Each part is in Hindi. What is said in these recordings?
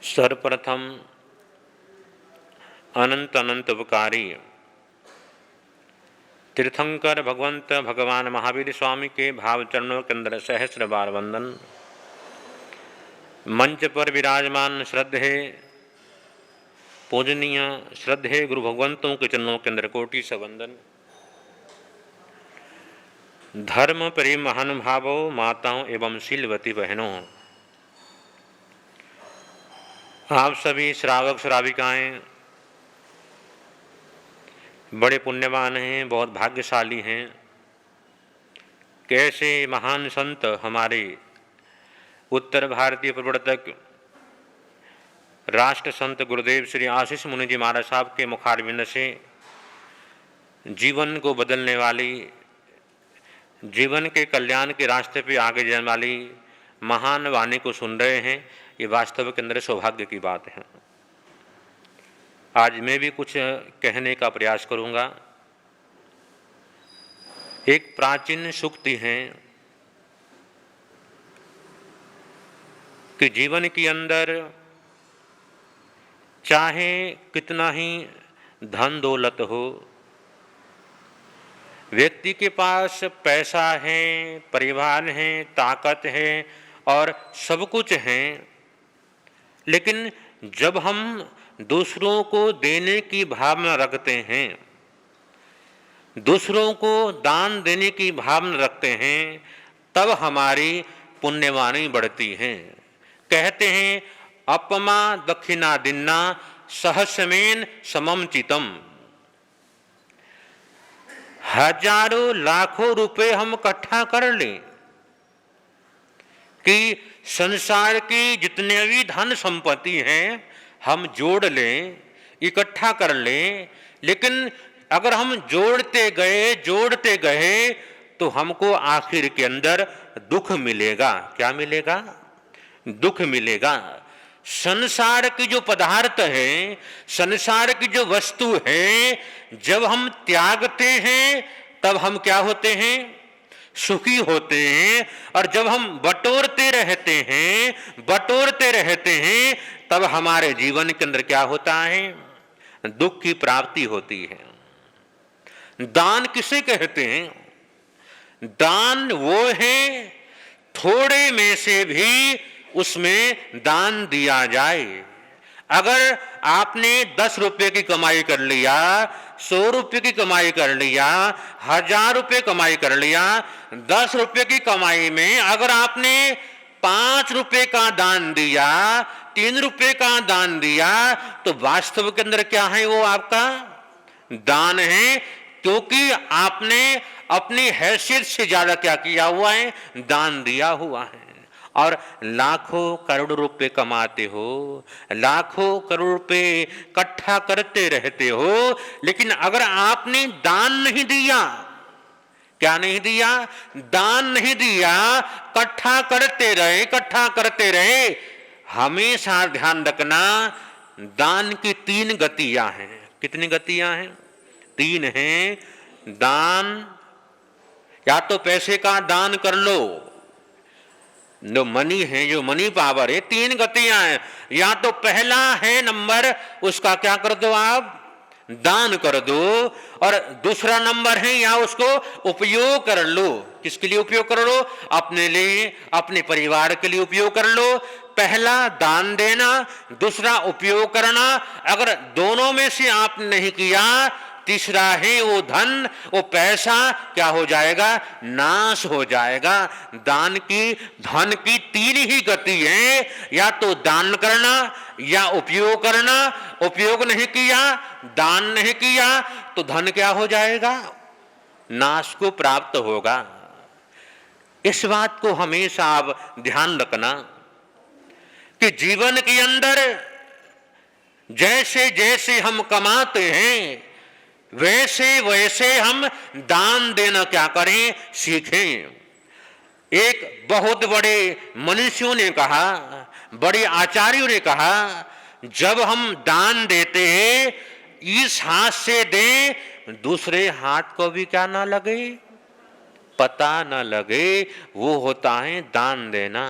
सर्वप्रथम अनंत अनंत उपकारी तीर्थंकर भगवंत भगवान महावीर स्वामी के भाव चरणों के अंदर सहस्र बार वंदन। मंच पर विराजमान श्रद्धे पूजनीय श्रद्धे गुरु भगवंतों के चरणों के अंदर कोटि से वंदन। धर्म प्रेम महानुभावों, माताओं एवं शीलवती बहनों, आप सभी श्रावक श्राविकाएं बड़े पुण्यवान हैं, बहुत भाग्यशाली हैं। कैसे महान संत हमारे उत्तर भारतीय प्रवर्तक राष्ट्र संत गुरुदेव श्री आशीष मुनि जी महाराज साहब के मुखारविंद से जीवन को बदलने वाली, जीवन के कल्याण के रास्ते पे आगे जाने वाली महान वाणी को सुन रहे हैं, ये वास्तव के अंदर सौभाग्य की बात है। आज मैं भी कुछ कहने का प्रयास करूंगा। एक प्राचीन सूक्ति है कि जीवन के अंदर चाहे कितना ही धन दौलत हो, व्यक्ति के पास पैसा है, परिवार है, ताकत है और सब कुछ है, लेकिन जब हम दूसरों को देने की भावना रखते हैं, दूसरों को दान देने की भावना रखते हैं, तब हमारी पुण्यवाणी बढ़ती है। कहते हैं अपमा दक्षिणा दिन्ना सहस्मेन समम चितम। हजारों लाखों रुपए हम इकट्ठा कर लें कि संसार की जितने भी धन संपत्ति हैं हम जोड़ लें, इकट्ठा कर लें, लेकिन अगर हम जोड़ते गए तो हमको आखिर के अंदर दुख मिलेगा। क्या मिलेगा? दुख मिलेगा। संसार की जो पदार्थ है, संसार की जो वस्तु है, जब हम त्यागते हैं तब हम क्या होते हैं? सुखी होते हैं। और जब हम बटोरते रहते हैं तब हमारे जीवन के अंदर क्या होता है? दुख की प्राप्ति होती है। दान किसे कहते हैं? दान वो है थोड़े में से भी उसमें दान दिया जाए। अगर आपने 10 रुपये की कमाई कर लिया, 100 रुपये की कमाई कर लिया, 1000 रुपये कमाई कर लिया, 10 रुपये की कमाई में अगर आपने 5 रुपये का दान दिया, 3 रुपये का दान दिया, तो वास्तव के अंदर क्या है? वो आपका दान है, क्योंकि आपने अपनी हैसियत से ज्यादा क्या किया हुआ है? दान दिया हुआ है। और लाखों करोड़ रुपए कमाते हो, लाखों करोड़ रुपए इकट्ठा करते रहते हो, लेकिन अगर आपने दान नहीं दिया, क्या नहीं दिया? दान नहीं दिया, इकट्ठा करते रहे। हमेशा ध्यान रखना, दान की 3 गतियां हैं। कितनी गतियां हैं? 3 हैं। दान, या तो पैसे का दान कर लो, जो मनी है, जो मनी पावर है, 3 गतियां हैं। या तो पहला है नंबर, उसका क्या कर दो? आप दान कर दो। और दूसरा नंबर है, या उसको उपयोग कर लो। किसके लिए उपयोग कर लो? अपने लिए, अपने परिवार के लिए उपयोग कर लो। पहला दान देना, दूसरा उपयोग करना। अगर दोनों में से आपने नहीं किया, तीसरा है वो धन, वो पैसा क्या हो जाएगा? नाश हो जाएगा। दान की, धन की 3 ही गति है, या तो दान करना या उपयोग करना। उपयोग नहीं किया, दान नहीं किया, तो धन क्या हो जाएगा? नाश को प्राप्त होगा। इस बात को हमेशा आप ध्यान रखना कि जीवन के अंदर जैसे जैसे हम कमाते हैं, वैसे वैसे हम दान देना क्या करें? सीखें। एक बहुत बड़े मनुष्यों ने कहा, बड़े आचार्यों ने कहा, जब हम दान देते हैं, इस हाथ से दें, दूसरे हाथ को भी क्या ना लगे? पता न लगे, वो होता है दान देना।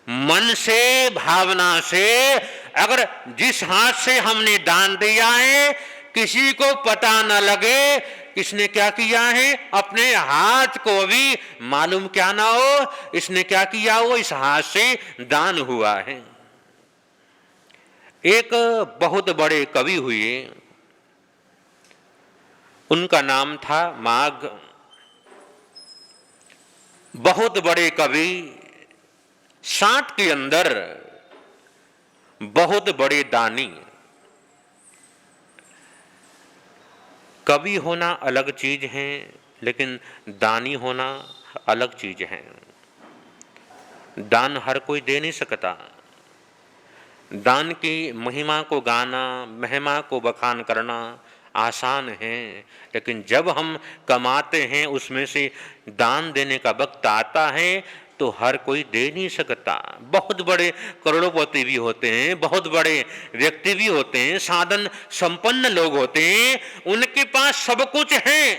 मन से, भावना से, अगर जिस हाथ से हमने दान दिया है किसी को पता न लगे किसने क्या किया है, अपने हाथ को भी मालूम क्या ना हो इसने क्या किया हो, इस हाथ से दान हुआ है। एक बहुत बड़े कवि हुए, उनका नाम था माघ। बहुत बड़े कवि, 60 के अंदर बहुत बड़े दानी। कवि होना अलग चीज है, लेकिन दानी होना अलग चीज है। दान हर कोई दे नहीं सकता। दान की महिमा को गाना, महिमा को बखान करना आसान है, लेकिन जब हम कमाते हैं उसमें से दान देने का वक्त आता है तो हर कोई दे नहीं सकता। बहुत बड़े करोड़पति भी होते हैं, बहुत बड़े व्यक्ति भी होते हैं, साधन संपन्न लोग होते हैं, उनके पास सब कुछ है,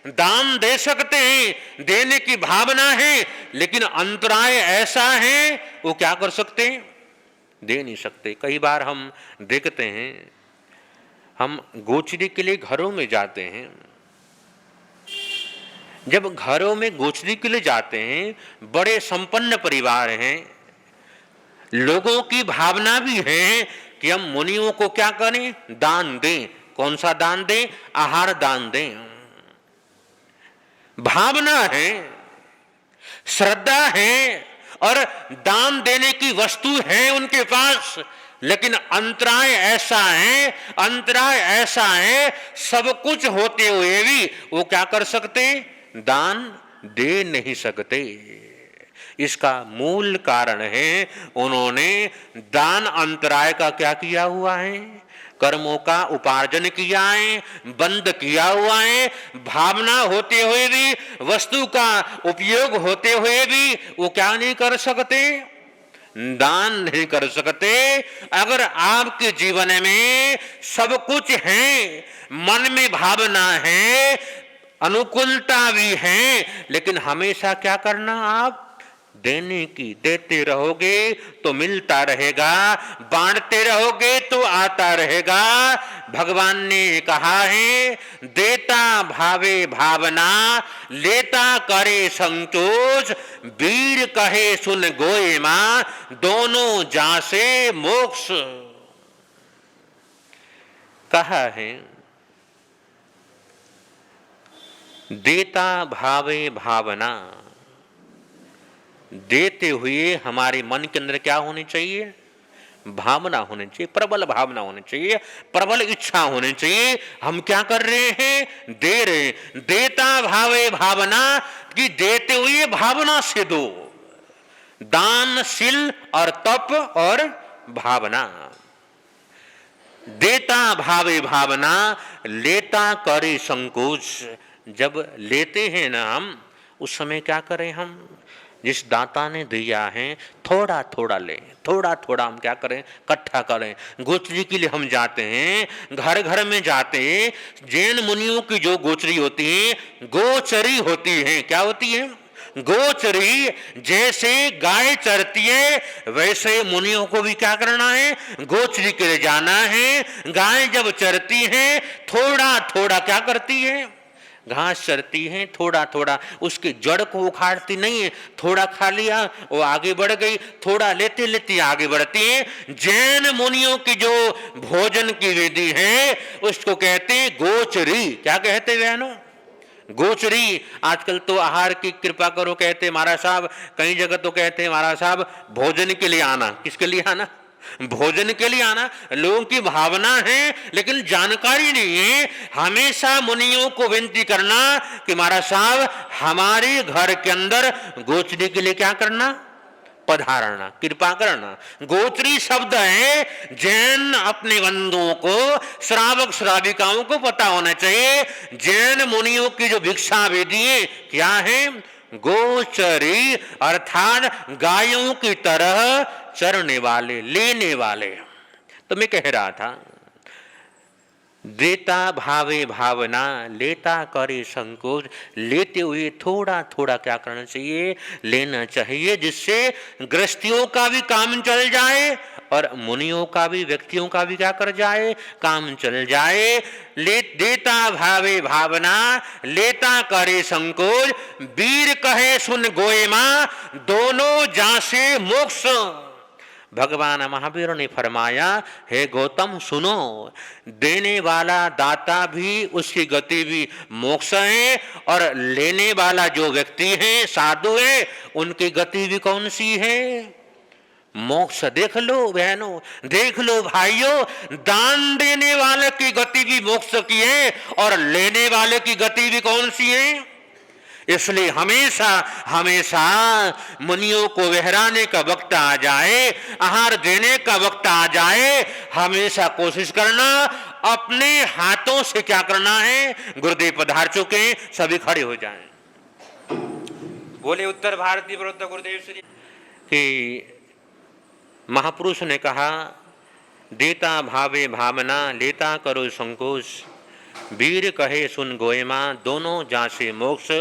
दान दे सकते हैं, देने की भावना है, लेकिन अंतराय ऐसा है वो क्या कर सकते हैं, दे नहीं सकते। कई बार हम देखते हैं, हम गोचरी के लिए घरों में जाते हैं, जब घरों में गोचरी के लिए जाते हैं, बड़े संपन्न परिवार हैं, लोगों की भावना भी है कि हम मुनियों को क्या करें, दान दें। कौन सा दान दें, आहार दान दें। भावना है, श्रद्धा है और दान देने की वस्तु है उनके पास, लेकिन अंतराय ऐसा है, अंतराय ऐसा है, सब कुछ होते हुए भी वो क्या कर सकते, दान दे नहीं सकते। इसका मूल कारण है उन्होंने दान अंतराय का क्या किया हुआ है, कर्मों का उपार्जन किया है, बंद किया हुआ है। भावना होते हुए भी, वस्तु का उपयोग होते हुए भी वो क्या नहीं कर सकते, दान नहीं कर सकते। अगर आपके जीवन में सब कुछ है, मन में भावना है, अनुकूलता भी है, लेकिन हमेशा क्या करना, आप देने की, देते रहोगे तो मिलता रहेगा, बांटते रहोगे तो आता रहेगा। भगवान ने कहा है, देता भावे भावना, लेता करे संतोष, वीर कहे सुन गोए मां, दोनों जासे मोक्ष। कहा है, देता भावे भावना, देते हुए हमारे मन के अंदर क्या होनी चाहिए, भावना होनी चाहिए, प्रबल भावना होनी चाहिए, प्रबल इच्छा होनी चाहिए। हम क्या कर रहे हैं, दे रहे हैं। देता भावे भावना, कि देते हुए भावना से दो। दानशील और तप और भावना। देता भावे भावना, लेता करे संकोच। जब लेते हैं ना हम, उस समय क्या करें, हम जिस दाता ने दिया है थोड़ा थोड़ा लें, थोड़ा थोड़ा हम क्या करें, इकट्ठा करें। गोचरी के लिए हम जाते हैं, घर घर में जाते हैं। जैन मुनियों की जो गोचरी होती है, गोचरी होती है, क्या होती है, गोचरी। जैसे गाय चरती है वैसे मुनियों को भी क्या करना है, गोचरी के लिए जाना है। गाय जब चरती है थोड़ा थोड़ा क्या करती है, घास चरती है, थोड़ा थोड़ा, उसकी जड़ को उखाड़ती नहीं है, थोड़ा खा लिया वो आगे बढ़ गई, थोड़ा लेते लेते आगे बढ़ती है। जैन मुनियों की जो भोजन की विधि है उसको कहते हैं गोचरी। क्या कहते हैं बहनों, गोचरी। आजकल तो आहार की कृपा करो कहते महाराज साहब, कई जगह तो कहते हैं महाराज साहब भोजन के लिए आना। किसके लिए आना, भोजन के लिए आना। लोगों की भावना है लेकिन जानकारी नहीं है। हमेशा मुनियों को विनती करना कि महाराज साहब हमारे घर के अंदर गोचरी के लिए क्या करना, पधारना, कृपा करना। गोचरी शब्द है, जैन अपने बंधुओं को, श्रावक श्राविकाओं को पता होना चाहिए। जैन मुनियों की जो भिक्षा विधि है क्या है, गोचरी, अर्थात गायों की तरह चरने वाले, लेने वाले। तो मैं कह रहा था देता भावे भावना, लेता करे संकोच। लेते हुए थोड़ा थोड़ा क्या करना चाहिए, लेना चाहिए, जिससे गृहस्थियों का भी काम चल जाए और मुनियों का भी, व्यक्तियों का भी क्या कर जाए, काम चल जाए। ले देता भावे भावना, लेता करे संकोच। वीर कहे सुन गोए मां, दोनों जासे मोक्ष। भगवान महावीर ने फरमाया, हे गौतम सुनो, देने वाला दाता भी, उसकी गति भी मोक्ष है, और लेने वाला जो व्यक्ति है, साधु है, उनकी गति भी कौन सी है, मोक्ष। देख लो बहनों, देख लो भाइयों, दान देने वाले की गति भी मोक्ष की है और लेने वाले की गति भी कौन सी है। इसलिए हमेशा हमेशा मुनियों को बहराने का वक्त आ जाए, आहार देने का वक्त आ जाए, हमेशा कोशिश करना अपने हाथों से क्या करना है। गुरुदेव पधार चुके, सभी खड़े हो जाएं। बोले उत्तर भारतीय प्रवक्ता गुरुदेव श्री कि महापुरुष ने कहा, देता भावे भावना, लेता करो संकोच। वीर कहे सुन गोएमा, दोनों जासे मोक्ष।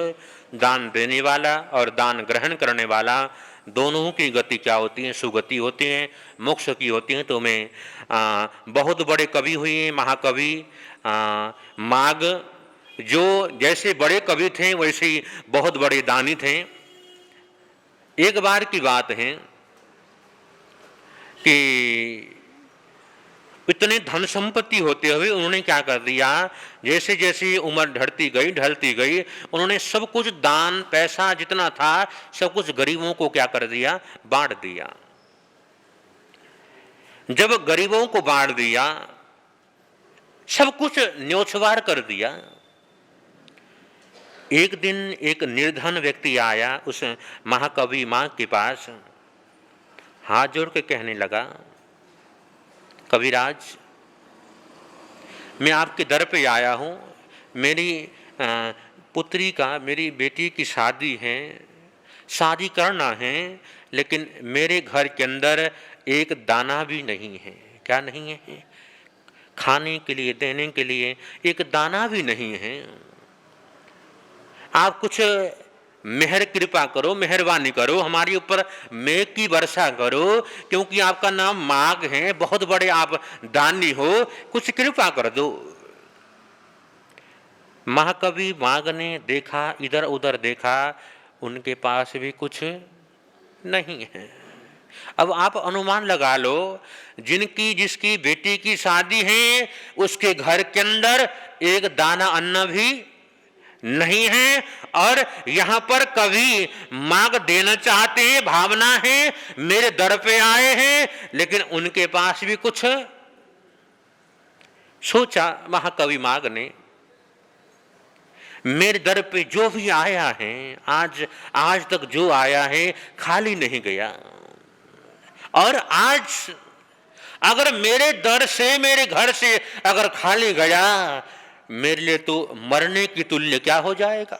दान देने वाला और दान ग्रहण करने वाला, दोनों की गति क्या होती है, सुगति होती है, मोक्ष की होती है। तो मैं बहुत बड़े कवि हुए, महाकवि माघ, जो जैसे बड़े कवि थे वैसे ही बहुत बड़े दानी थे। एक बार की बात है कि इतने धन संपत्ति होते हुए उन्होंने क्या कर दिया, जैसे जैसे उम्र ढलती गई, उन्होंने सब कुछ दान, पैसा जितना था सब कुछ गरीबों को क्या कर दिया, बांट दिया। जब गरीबों को बांट दिया, सब कुछ न्योछवार कर दिया, एक दिन एक निर्धन व्यक्ति आया उस महाकवि मां के पास, हाथ जोड़ के कहने लगा, कविराज, मैं आपके दर पे आया हूँ, मेरी पुत्री का, मेरी बेटी की शादी है, शादी करना है, लेकिन मेरे घर के अंदर एक दाना भी नहीं है। क्या नहीं है? खाने के लिए, देने के लिए एक दाना भी नहीं है। आप कुछ मेहर कृपा करो, मेहरबानी करो, हमारे ऊपर मेघ की वर्षा करो, क्योंकि आपका नाम माघ है, बहुत बड़े आप दानी हो, कुछ कृपा कर दो। महाकवि माघ ने देखा, इधर उधर देखा, उनके पास भी कुछ नहीं है। अब आप अनुमान लगा लो, जिसकी बेटी की शादी है, उसके घर के अंदर एक दाना अन्न भी नहीं है, और यहां पर कवि मांग देना चाहते हैं, भावना है, मेरे दर पे आए हैं, लेकिन उनके पास भी कुछ। सोचा महाकवि मांग ने, मेरे दर पे जो भी आया है, आज तक जो आया है खाली नहीं गया, और आज अगर मेरे दर से, मेरे घर से अगर खाली गया, मेरे लिए तो मरने की तुल्य क्या हो जाएगा।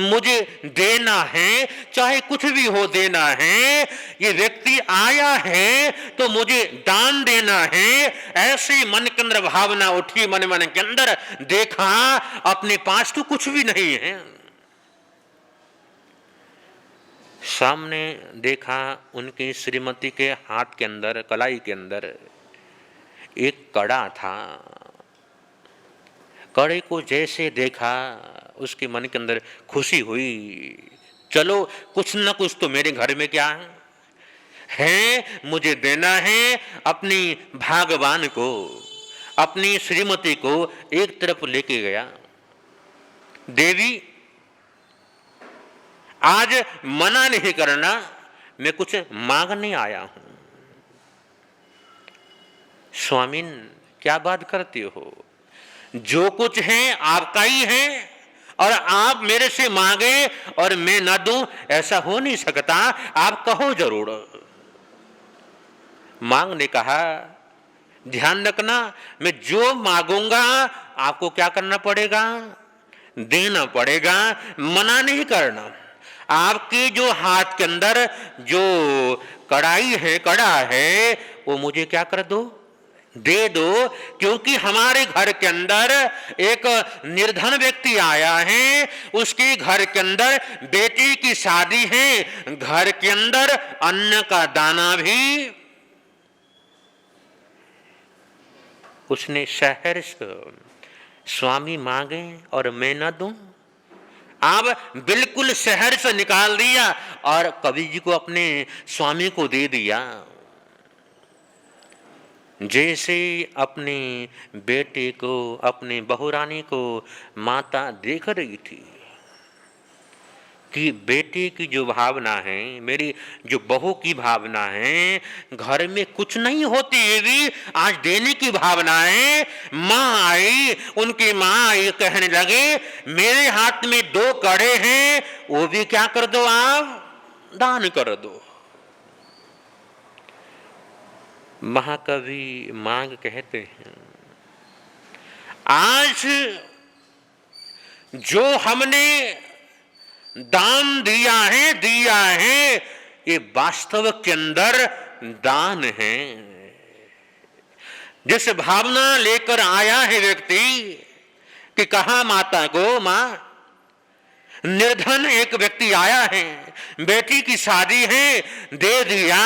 मुझे देना है, चाहे कुछ भी हो देना है। ये व्यक्ति आया है तो मुझे दान देना है। ऐसी मन के अंदर भावना उठी, मन के अंदर देखा, अपने पास तो कुछ भी नहीं है। सामने देखा, उनकी श्रीमती के हाथ के अंदर, कलाई के अंदर एक कड़ा था। कड़े को जैसे देखा, उसके मन के अंदर खुशी हुई, चलो कुछ न कुछ तो मेरे घर में क्या है, मुझे देना है। अपनी भागवान को, अपनी श्रीमती को एक तरफ लेके गया, देवी आज मना नहीं करना, मैं कुछ मांगने आया हूं। स्वामिन क्या बात करते हो, जो कुछ है आपका ही है, और आप मेरे से मांगे और मैं न दूं, ऐसा हो नहीं सकता, आप कहो जरूर। मांग ने कहा, ध्यान रखना, मैं जो मांगूंगा आपको क्या करना पड़ेगा, देना पड़ेगा, मना नहीं करना। आपके जो हाथ के अंदर जो कड़ाई है, कड़ा है, वो मुझे क्या कर दो, दे दो, क्योंकि हमारे घर के अंदर एक निर्धन व्यक्ति आया है, उसके घर के अंदर बेटी की शादी है, घर के अंदर अन्न का दाना भी उसने शहर से स्वामी मांगे और मैं न दूं। अब बिल्कुल शहर से निकाल दिया और कवि जी को अपने स्वामी को दे दिया। जैसे अपने बेटे को, अपने बहुरानी को माता देख रही थी कि बेटे की जो भावना है, मेरी जो बहू की भावना है, घर में कुछ नहीं होती है भी आज देने की भावना है। माँ आई, उनकी माँ आई, कहने लगे मेरे हाथ में 2 कड़े हैं, वो भी क्या कर दो, आप दान कर दो। महाकवि मांग कहते हैं, आज जो हमने दान दिया है ये वास्तव के अंदर दान है। जिस भावना लेकर आया है व्यक्ति कि कहा माता को, मां निर्धन एक व्यक्ति आया है, बेटी की शादी है, दे दिया,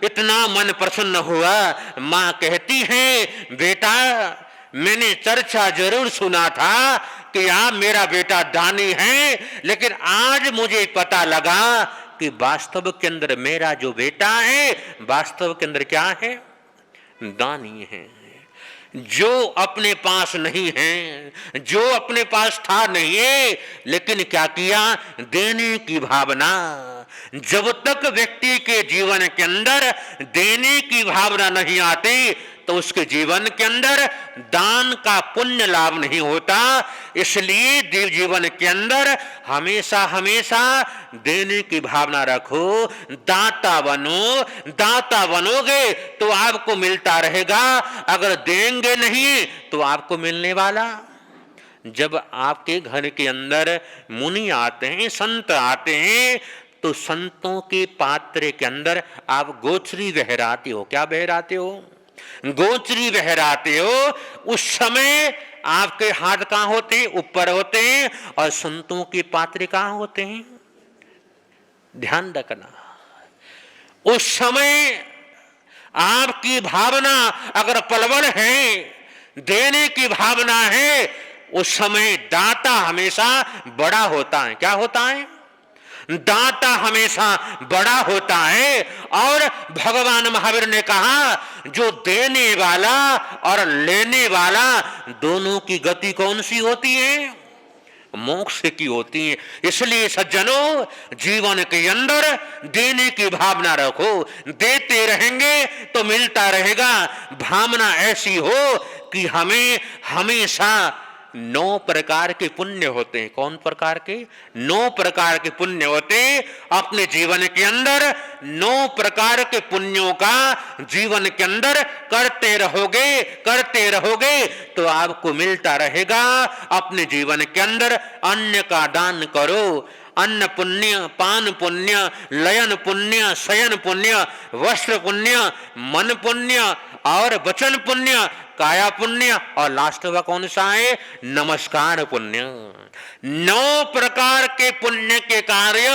इतना मन प्रसन्न हुआ। मां कहती है बेटा मैंने चर्चा जरूर सुना था कि आप मेरा बेटा दानी है, लेकिन आज मुझे पता लगा कि वास्तव के अंदर मेरा जो बेटा है वास्तव के अंदर क्या है, दानी है। जो अपने पास नहीं है, जो अपने पास था नहीं है, लेकिन क्या किया, देने की भावना। जब तक व्यक्ति के जीवन के अंदर देने की भावना नहीं आती तो उसके जीवन के अंदर दान का पुण्य लाभ नहीं होता। इसलिए देव जीवन के अंदर हमेशा हमेशा देने की भावना रखो, दाता बनो। दाता बनोगे तो आपको मिलता रहेगा, अगर देंगे नहीं तो आपको मिलने वाला। जब आपके घर के अंदर मुनि आते हैं, संत आते हैं, तो संतों के पात्र के अंदर आप गोचरी बहराते हो। क्या बहराते हो, गोचरी बहराते हो। उस समय आपके हाथ कहां होते हैं, ऊपर होते हैं, और संतों के पात्र कहां होते हैं, ध्यान रखना। उस समय आपकी भावना अगर प्रबल है, देने की भावना है, उस समय दाता हमेशा बड़ा होता है। क्या होता है, दाता हमेशा बड़ा होता है। और भगवान महावीर ने कहा जो देने वाला और लेने वाला दोनों की गति कौन सी होती है, मोक्ष की होती है। इसलिए सज्जनों, जीवन के अंदर देने की भावना रखो, देते रहेंगे तो मिलता रहेगा। भावना ऐसी हो कि हमें हमेशा 9 प्रकार के पुण्य होते हैं। कौन प्रकार के, 9 प्रकार के पुण्य होते हैं। अपने जीवन के अंदर 9 प्रकार के पुण्यों का जीवन के अंदर करते रहोगे तो आपको मिलता रहेगा। अपने जीवन के अंदर अन्न का दान करो। अन्न पुण्य, पान पुण्य, लयन पुण्य, शयन पुण्य, वस्त्र पुण्य, मन पुण्य और वचन पुण्य, काया पुण्य, और लास्ट का कौन सा है, नमस्कार पुण्य। 9 प्रकार के पुण्य के कार्य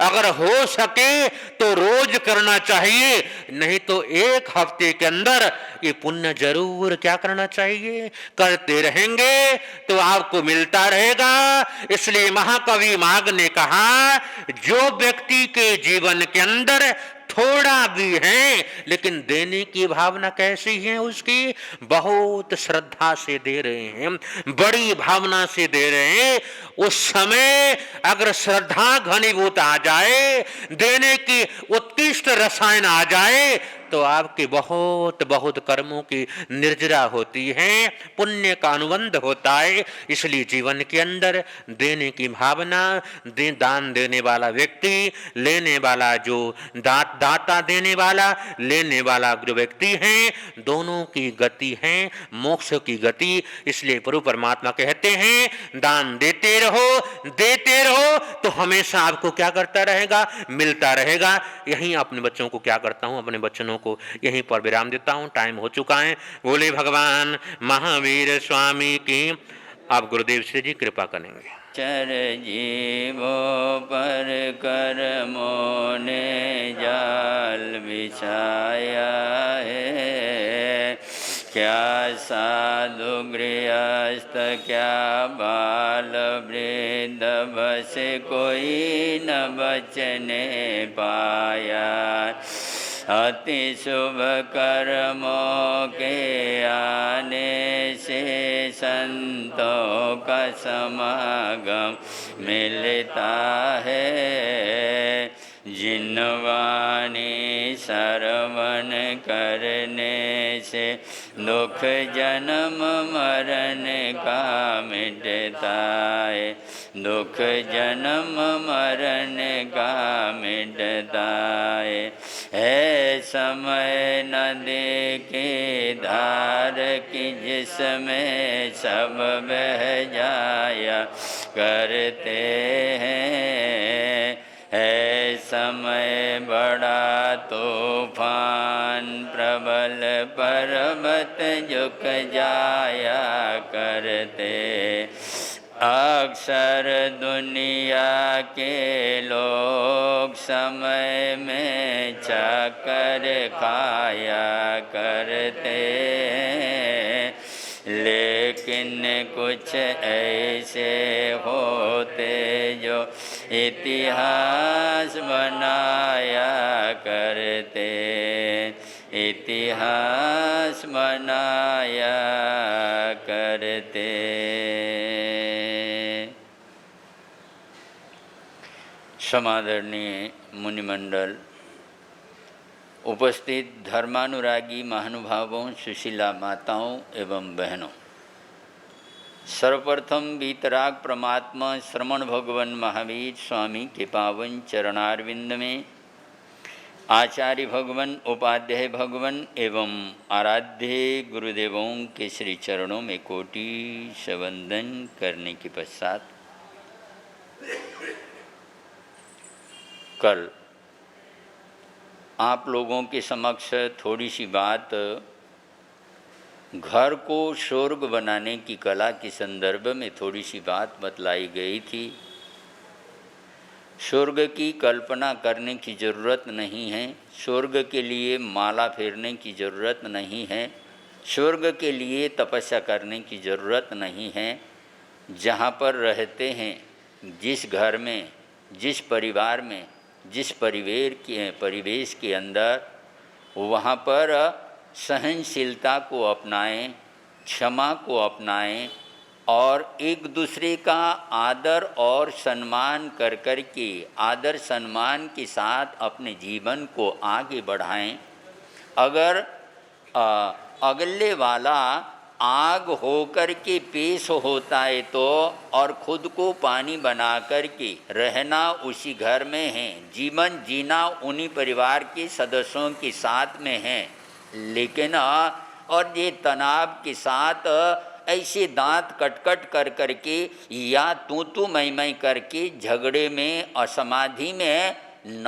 अगर हो सके तो रोज करना चाहिए, नहीं तो एक हफ्ते के अंदर ये पुण्य जरूर क्या करना चाहिए, करते रहेंगे तो आपको मिलता रहेगा। इसलिए महाकवि माघ ने कहा जो व्यक्ति के जीवन के अंदर थोड़ा भी है लेकिन देने की भावना कैसी है उसकी, बहुत श्रद्धा से दे रहे हैं, बड़ी भावना से दे रहे हैं, उस समय अगर श्रद्धा घनीभूत आ जाए, देने की उत्कृष्ट रसायन आ जाए तो आपके बहुत बहुत कर्मों की निर्जरा होती है, पुण्य का अनुबंध होता है। इसलिए जीवन के अंदर देने की भावना, दान देने वाला व्यक्ति, लेने वाला जो दाता देने वाला, लेने वाला जो व्यक्ति है, दोनों की गति है मोक्ष की गति। इसलिए प्रभु परमात्मा कहते हैं दान देते रहो तो हमेशा आपको क्या करता रहेगा, मिलता रहेगा। यही अपने बच्चों को क्या करता हूं, अपने बच्चों को यहीं पर विराम देता हूँ, टाइम हो चुका है। बोले भगवान महावीर स्वामी की। आप गुरुदेव श्री जी कृपा करेंगे। चर जीवो पर कर्मों ने जाल बिछाया है, क्या साधु गृहस्थ क्या बाल वृद्ध बस कोई न बचने पाया। अति शुभ कर्मों के आने से संतों का समागम मिलता है। जिन वाणी श्रवण करने से दुख जन्म मरण का मिटता है, दुख जन्म मरण का मिटता है। समय नदी की धार की जिसमें सब बह जाया करते हैं। है समय बड़ा तूफान प्रबल पर्वत झुक जाया करते। अक्सर दुनिया के लोग समय में चाकर खाया करते हैं, लेकिन कुछ ऐसे होते जो इतिहास बनाया करते, इतिहास बनाया करते। समादरणीय मुनिमंडल, उपस्थित धर्मानुरागी महानुभावों, सुशीला माताओं एवं बहनों, सर्वप्रथम वीतराग परमात्मा श्रमण भगवान महावीर स्वामी के पावन चरणारविंद में आचार्य भगवान, उपाध्याय भगवान एवं आराध्य गुरुदेवों के श्री चरणों में कोटि से वंदन करने के पश्चात कल आप लोगों के समक्ष थोड़ी सी बात घर को स्वर्ग बनाने की कला के संदर्भ में थोड़ी सी बात बतलाई गई थी। स्वर्ग की कल्पना करने की ज़रूरत नहीं है, स्वर्ग के लिए माला फेरने की ज़रूरत नहीं है, स्वर्ग के लिए तपस्या करने की ज़रूरत नहीं है। जहाँ पर रहते हैं, जिस घर में, जिस परिवार में, जिस परिवेश के अंदर, वहाँ पर सहनशीलता को अपनाएं, क्षमा को अपनाएं और एक दूसरे का आदर और सम्मान कर कर के, आदर सम्मान के साथ अपने जीवन को आगे बढ़ाएं। अगर अगले वाला आग होकर के पेश होता है तो, और खुद को पानी बना कर के रहना उसी घर में है, जीवन जीना उन्हीं परिवार के सदस्यों के साथ में है, लेकिन और ये तनाव के साथ ऐसे दांत कटकट कर कर के या तू मैं करके झगड़े में, असमाधि में, न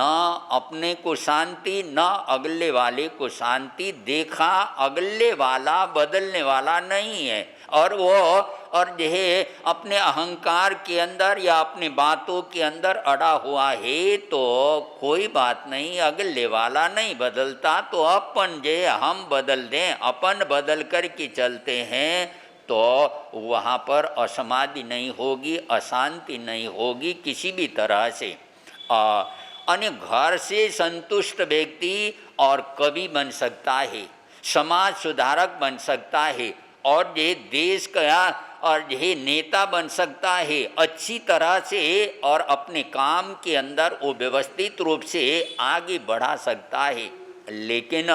अपने को शांति न अगले वाले को शांति। देखा अगले वाला बदलने वाला नहीं है, और वो और यह अपने अहंकार के अंदर या अपनी बातों के अंदर अड़ा हुआ है तो कोई बात नहीं, अगले वाला नहीं बदलता तो अपन जे हम बदल दें, अपन बदल कर के चलते हैं तो वहाँ पर असमाधि नहीं होगी, अशांति नहीं होगी किसी भी तरह से। अन्य घर से संतुष्ट व्यक्ति और कवि बन सकता है, समाज सुधारक बन सकता है, और ये देश का और ये नेता बन सकता है अच्छी तरह से, और अपने काम के अंदर वो व्यवस्थित रूप से आगे बढ़ा सकता है। लेकिन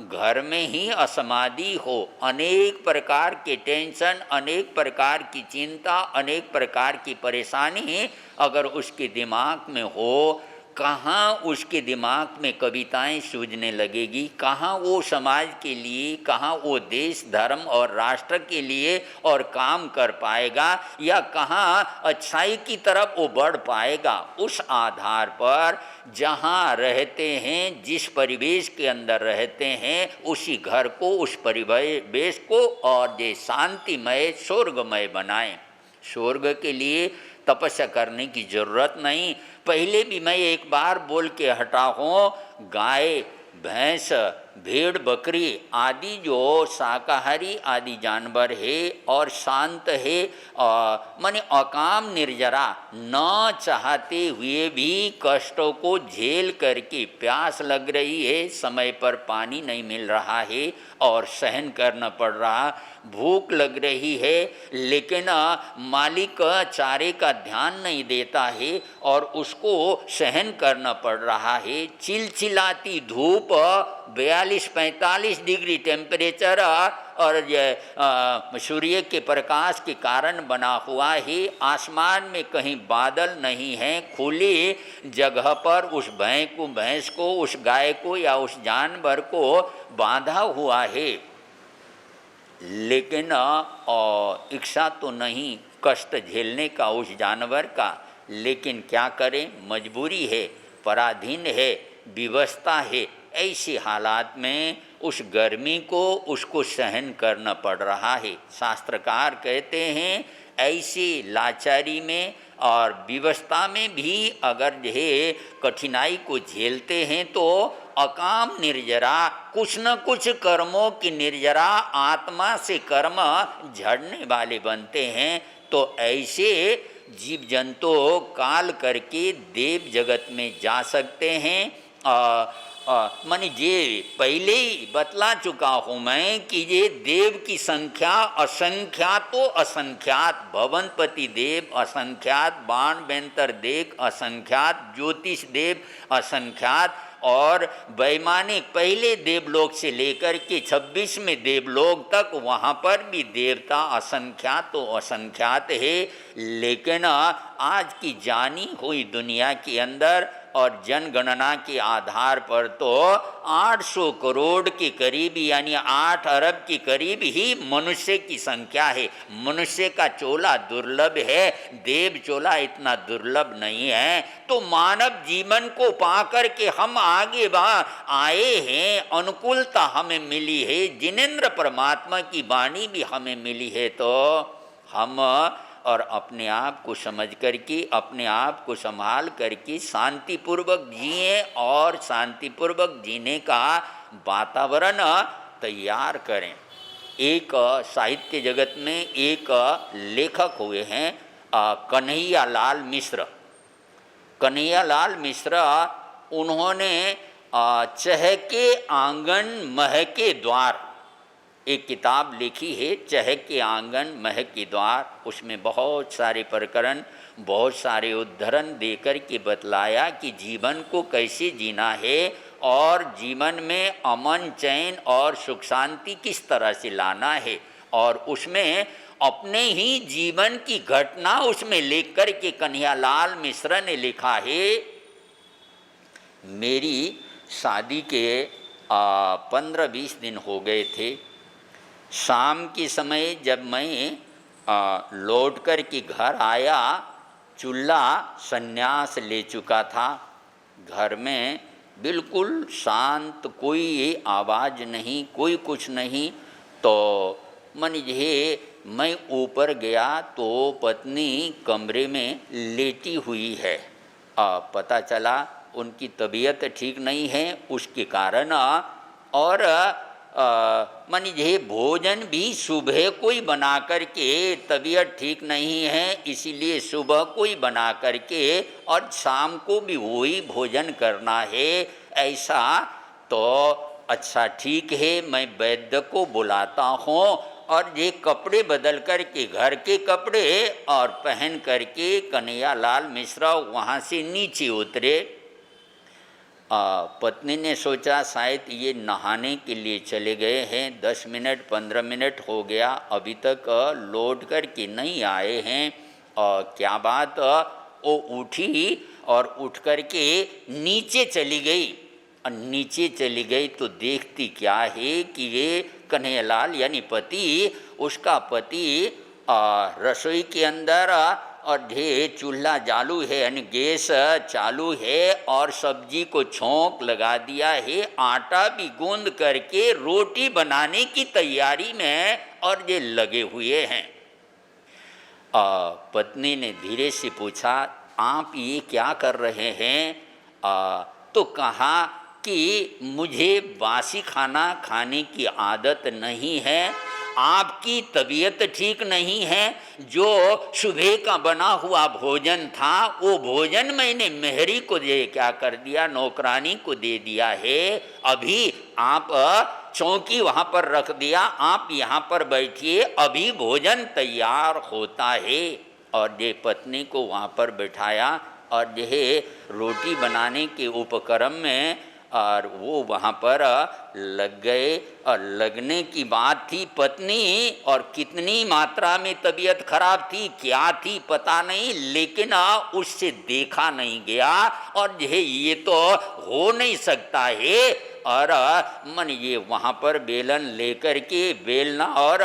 घर में ही असमाधि हो, अनेक प्रकार के टेंशन, अनेक प्रकार की चिंता, अनेक प्रकार की परेशानी अगर उसके दिमाग में हो, कहाँ उसके दिमाग में कविताएं सूझने लगेगी, कहाँ वो समाज के लिए, कहाँ वो देश धर्म और राष्ट्र के लिए और काम कर पाएगा, या कहाँ अच्छाई की तरफ वो बढ़ पाएगा। उस आधार पर जहाँ रहते हैं, जिस परिवेश के अंदर रहते हैं, उसी घर को, उस परिवेश को और ये शांतिमय स्वर्गमय बनाएं। स्वर्ग के लिए तपस्या करने की जरूरत नहीं। पहले भी मैं एक बार बोल के हटा हूँ, गाय भैंस भेड़ बकरी आदि जो शाकाहारी आदि जानवर है और शांत है, माने अकाम निर्जरा, न चाहते हुए भी कष्टों को झेल करके, प्यास लग रही है, समय पर पानी नहीं मिल रहा है और सहन करना पड़ रहा, भूख लग रही है लेकिन मालिक चारे का ध्यान नहीं देता है और उसको सहन करना पड़ रहा है, चिलचिलाती धूप 42-45 डिग्री टेम्परेचर और सूर्य के प्रकाश के कारण बना हुआ है, आसमान में कहीं बादल नहीं है, खुली जगह पर उस भैंस को, उस गाय को या उस जानवर को बांधा हुआ है, लेकिन इच्छा तो नहीं कष्ट झेलने का उस जानवर का, लेकिन क्या करें, मजबूरी है, पराधीन है, विवशता है। ऐसे हालात में उस गर्मी को उसको सहन करना पड़ रहा है। शास्त्रकार कहते हैं ऐसी लाचारी में और विवशता में भी अगर ये कठिनाई को झेलते हैं तो अकाम निर्जरा, कुछ न कुछ कर्मों की निर्जरा, आत्मा से कर्म झड़ने वाले बनते हैं। तो ऐसे जीव जंतु काल करके देव जगत में जा सकते हैं। मानी जे पहले ही बतला चुका हूँ मैं कि ये देव की संख्या असंख्यातो असंख्यात, भवनपति देव असंख्यात, बाण बेंतर देव असंख्यात, ज्योतिष देव असंख्यात और वैमानिक पहले देवलोक से लेकर के 26वें देवलोक तक वहाँ पर भी देवता असंख्यात तो असंख्यात है। लेकिन आज की जानी हुई दुनिया के अंदर और जनगणना के आधार पर तो 800 करोड़ के करीब यानी 8 अरब के करीब ही मनुष्य की संख्या है। मनुष्य का चोला दुर्लभ है, देव चोला इतना दुर्लभ नहीं है। तो मानव जीवन को पाकर के हम आगे आए हैं, अनुकूलता हमें मिली है, जिनेंद्र परमात्मा की वाणी भी हमें मिली है। तो हम और अपने आप को समझ करके, अपने आप को संभाल करके शांतिपूर्वक जिए और शांतिपूर्वक जीने का वातावरण तैयार करें। एक साहित्य जगत में एक लेखक हुए हैं कन्हैयालाल मिश्र। कन्हैयालाल मिश्र उन्होंने चहके आंगन महके द्वार एक किताब लिखी है, चहके आंगन महके द्वार। उसमें बहुत सारे प्रकरण, बहुत सारे उद्धरण देकर के बतलाया कि जीवन को कैसे जीना है और जीवन में अमन चैन और सुख शांति किस तरह से लाना है। और उसमें अपने ही जीवन की घटना उसमें लिख कर के कन्हैयालाल मिश्र ने लिखा है, मेरी शादी के 15-20 दिन हो गए थे। शाम के समय जब मैं लौट कर के घर आया, चूल्हा संन्यास ले चुका था। घर में बिल्कुल शांत, कोई आवाज़ नहीं, कोई कुछ नहीं। तो मैं ऊपर गया तो पत्नी कमरे में लेटी हुई है। पता चला उनकी तबीयत ठीक नहीं है, उसके कारण और भोजन भी सुबह को ही बना करके, तबीयत ठीक नहीं है इसीलिए सुबह को ही बना करके और शाम को भी वही भोजन करना है। ऐसा तो अच्छा ठीक है, मैं वैद्य को बुलाता हूँ और ये कपड़े बदल करके, घर के कपड़े और पहन करके कन्हैयालाल मिश्र वहाँ से नीचे उतरे। पत्नी ने सोचा शायद ये नहाने के लिए चले गए हैं, 10 मिनट 15 मिनट हो गया, अभी तक लौट कर के नहीं आए हैं। क्या बात, वो उठी और उठ कर के नीचे चली गई। और नीचे चली गई तो देखती क्या है कि ये कन्हैयालाल यानी पति, उसका पति रसोई के अंदर और ढेर चूल्हा चालू है यानी गैस चालू है और सब्जी को छोंक लगा दिया है, आटा भी गूंद करके रोटी बनाने की तैयारी में और ये लगे हुए हैं। पत्नी ने धीरे से पूछा, आप ये क्या कर रहे हैं? तो कहा कि मुझे बासी खाना खाने की आदत नहीं है, आपकी तबीयत ठीक नहीं है, जो सुबह का बना हुआ भोजन था वो भोजन मैंने मेहरी को दे क्या कर दिया, नौकरानी को दे दिया है। अभी आप चौकी वहाँ पर रख दिया, आप यहाँ पर बैठिए, अभी भोजन तैयार होता है। और ये पत्नी को वहाँ पर बैठाया और ये रोटी बनाने के उपक्रम में और वो वहाँ पर लग गए। और लगने की बात थी, पत्नी और कितनी मात्रा में तबीयत खराब थी, क्या थी पता नहीं, लेकिन उससे देखा नहीं गया और ये तो हो नहीं सकता है। और मन ये वहाँ पर बेलन लेकर के बेलना और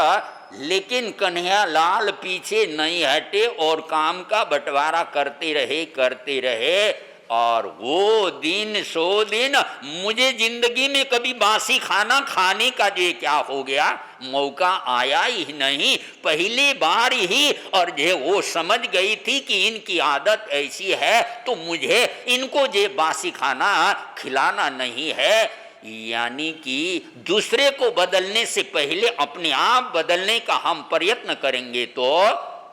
लेकिन कन्हैयालाल पीछे नहीं हटे और काम का बंटवारा करते रहे। और वो दिन सो दिन मुझे जिंदगी में कभी बासी खाना खाने का ये क्या हो गया, मौका आया ही नहीं, पहली बार ही। और ये वो समझ गई थी कि इनकी आदत ऐसी है तो मुझे इनको ये बासी खाना खिलाना नहीं है। यानी कि दूसरे को बदलने से पहले अपने आप बदलने का हम प्रयत्न करेंगे तो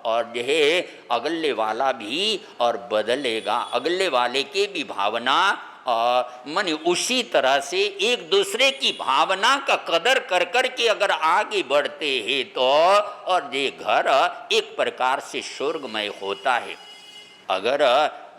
और यह अगले वाला भी और बदलेगा, अगले वाले के भी भावना मन उसी तरह से एक दूसरे की भावना का कदर कर कर के अगर आगे बढ़ते हैं तो और ये घर एक प्रकार से स्वर्गमय होता है। अगर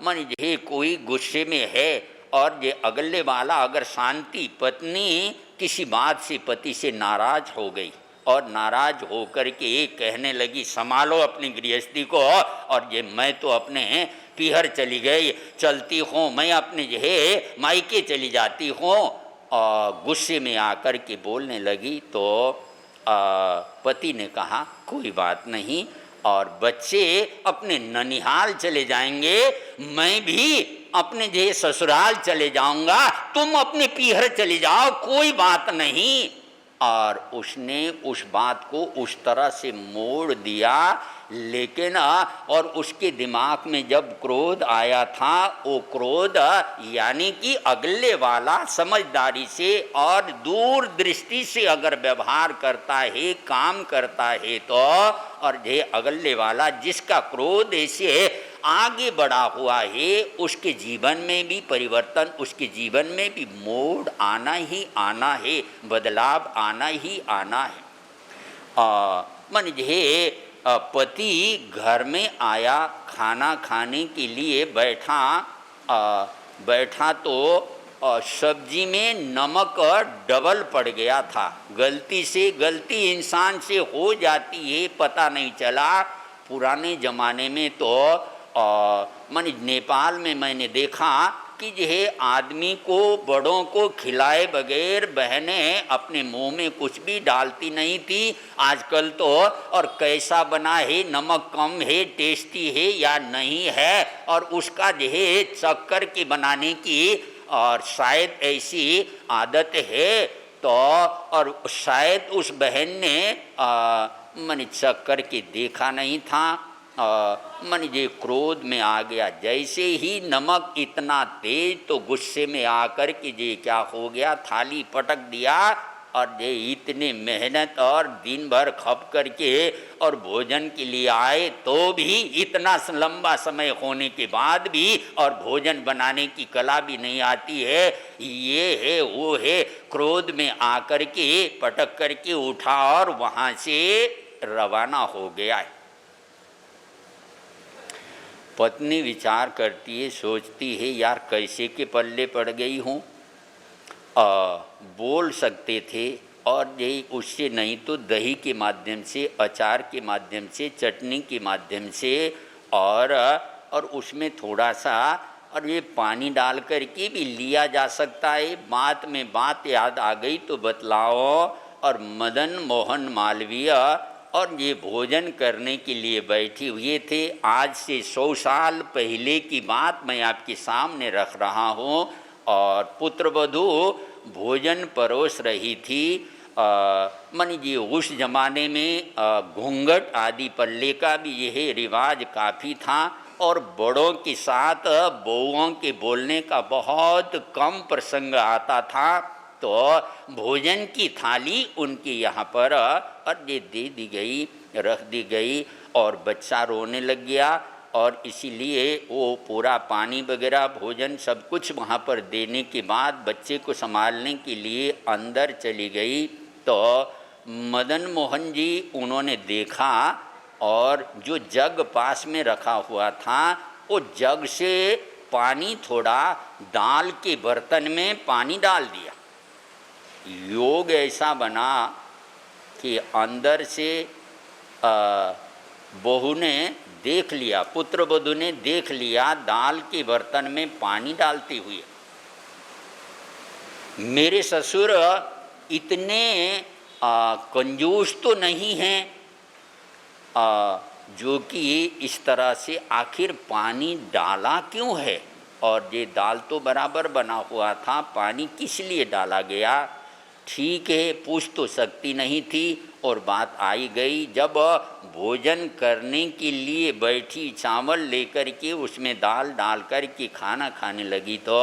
मन ये कोई गुस्से में है और ये अगले वाला अगर शांति, पत्नी किसी बात से पति से नाराज हो गई और नाराज होकर के कहने लगी संभालो अपनी गृहस्थी को, और ये मैं तो अपने पीहर चली गई, चलती हूँ, मैं अपने ये मायके चली जाती हूँ। और गुस्से में आकर के बोलने लगी तो पति ने कहा कोई बात नहीं, और बच्चे अपने ननिहाल चले जाएंगे, मैं भी अपने जे ससुराल चले जाऊंगा, तुम अपने पीहर चली जाओ, कोई बात नहीं। और उसने उस बात को उस तरह से मोड़ दिया, लेकिन और उसके दिमाग में जब क्रोध आया था, वो क्रोध यानी कि अगले वाला समझदारी से और दूर दृष्टि से अगर व्यवहार करता है, काम करता है तो और ये अगले वाला जिसका क्रोध ऐसे आगे बढ़ा हुआ है, उसके जीवन में भी परिवर्तन, उसके जीवन में भी मोड़ आना ही आना है, बदलाव आना ही आना है। मन ये पति घर में आया, खाना खाने के लिए बैठा तो सब्जी में नमक डबल पड़ गया था। गलती इंसान से हो जाती है, पता नहीं चला। पुराने ज़माने में तो मन नेपाल में मैंने देखा कि यह आदमी को, बड़ों को खिलाए बगैर बहनें अपने मुंह में कुछ भी डालती नहीं थी। आजकल तो और कैसा बना है, नमक कम है, टेस्टी है या नहीं है, और उसका यह चक्कर के बनाने की और शायद ऐसी आदत है तो और शायद उस बहन ने मन चक्कर के देखा नहीं था। मन ये क्रोध में आ गया, जैसे ही नमक इतना तेज तो गुस्से में आकर के ये क्या हो गया, थाली पटक दिया। और ये इतने मेहनत और दिन भर खप करके और भोजन के लिए आए तो भी इतना लंबा समय होने के बाद भी और भोजन बनाने की कला भी नहीं आती है, ये है वो है। क्रोध में आकर के पटक करके उठा और वहाँ से रवाना हो गया है। पत्नी विचार करती है, सोचती है यार कैसे के पल्ले पड़ गई हूँ। बोल सकते थे और यही उससे नहीं तो दही के माध्यम से, अचार के माध्यम से, चटनी के माध्यम से और उसमें थोड़ा सा और ये पानी डाल कर के भी लिया जा सकता है। बात में बात याद आ गई तो बतलाओ। और मदन मोहन मालवीय और ये भोजन करने के लिए बैठे हुए थे। आज से 100 साल पहले की बात मैं आपके सामने रख रहा हूँ। और पुत्रवधू भोजन परोस रही थी। मानी जी उस जमाने में घूंघट आदि पल्ले का भी यह रिवाज काफ़ी था और बड़ों के साथ बहुओं के बोलने का बहुत कम प्रसंग आता था। तो भोजन की थाली उनके यहाँ पर और ये दे दी गई, रख दी गई और बच्चा रोने लग गया और इसीलिए वो पूरा पानी वगैरह भोजन सब कुछ वहाँ पर देने के बाद बच्चे को संभालने के लिए अंदर चली गई। तो मदन मोहन जी उन्होंने देखा और जो जग पास में रखा हुआ था वो जग से पानी थोड़ा दाल के बर्तन में पानी डाल दिया। योग ऐसा बना कि अंदर से बहू ने देख लिया, पुत्र वधू ने देख लिया दाल के बर्तन में पानी डालते हुए। मेरे ससुर इतने कंजूस तो नहीं हैं जो कि इस तरह से आखिर पानी डाला क्यों है, और ये दाल तो बराबर बना हुआ था, पानी किस लिए डाला गया। ठीक है, पूछ तो सकती नहीं थी। और बात आई गई जब भोजन करने के लिए बैठी, चावल लेकर के उसमें दाल डाल कर के खाना खाने लगी तो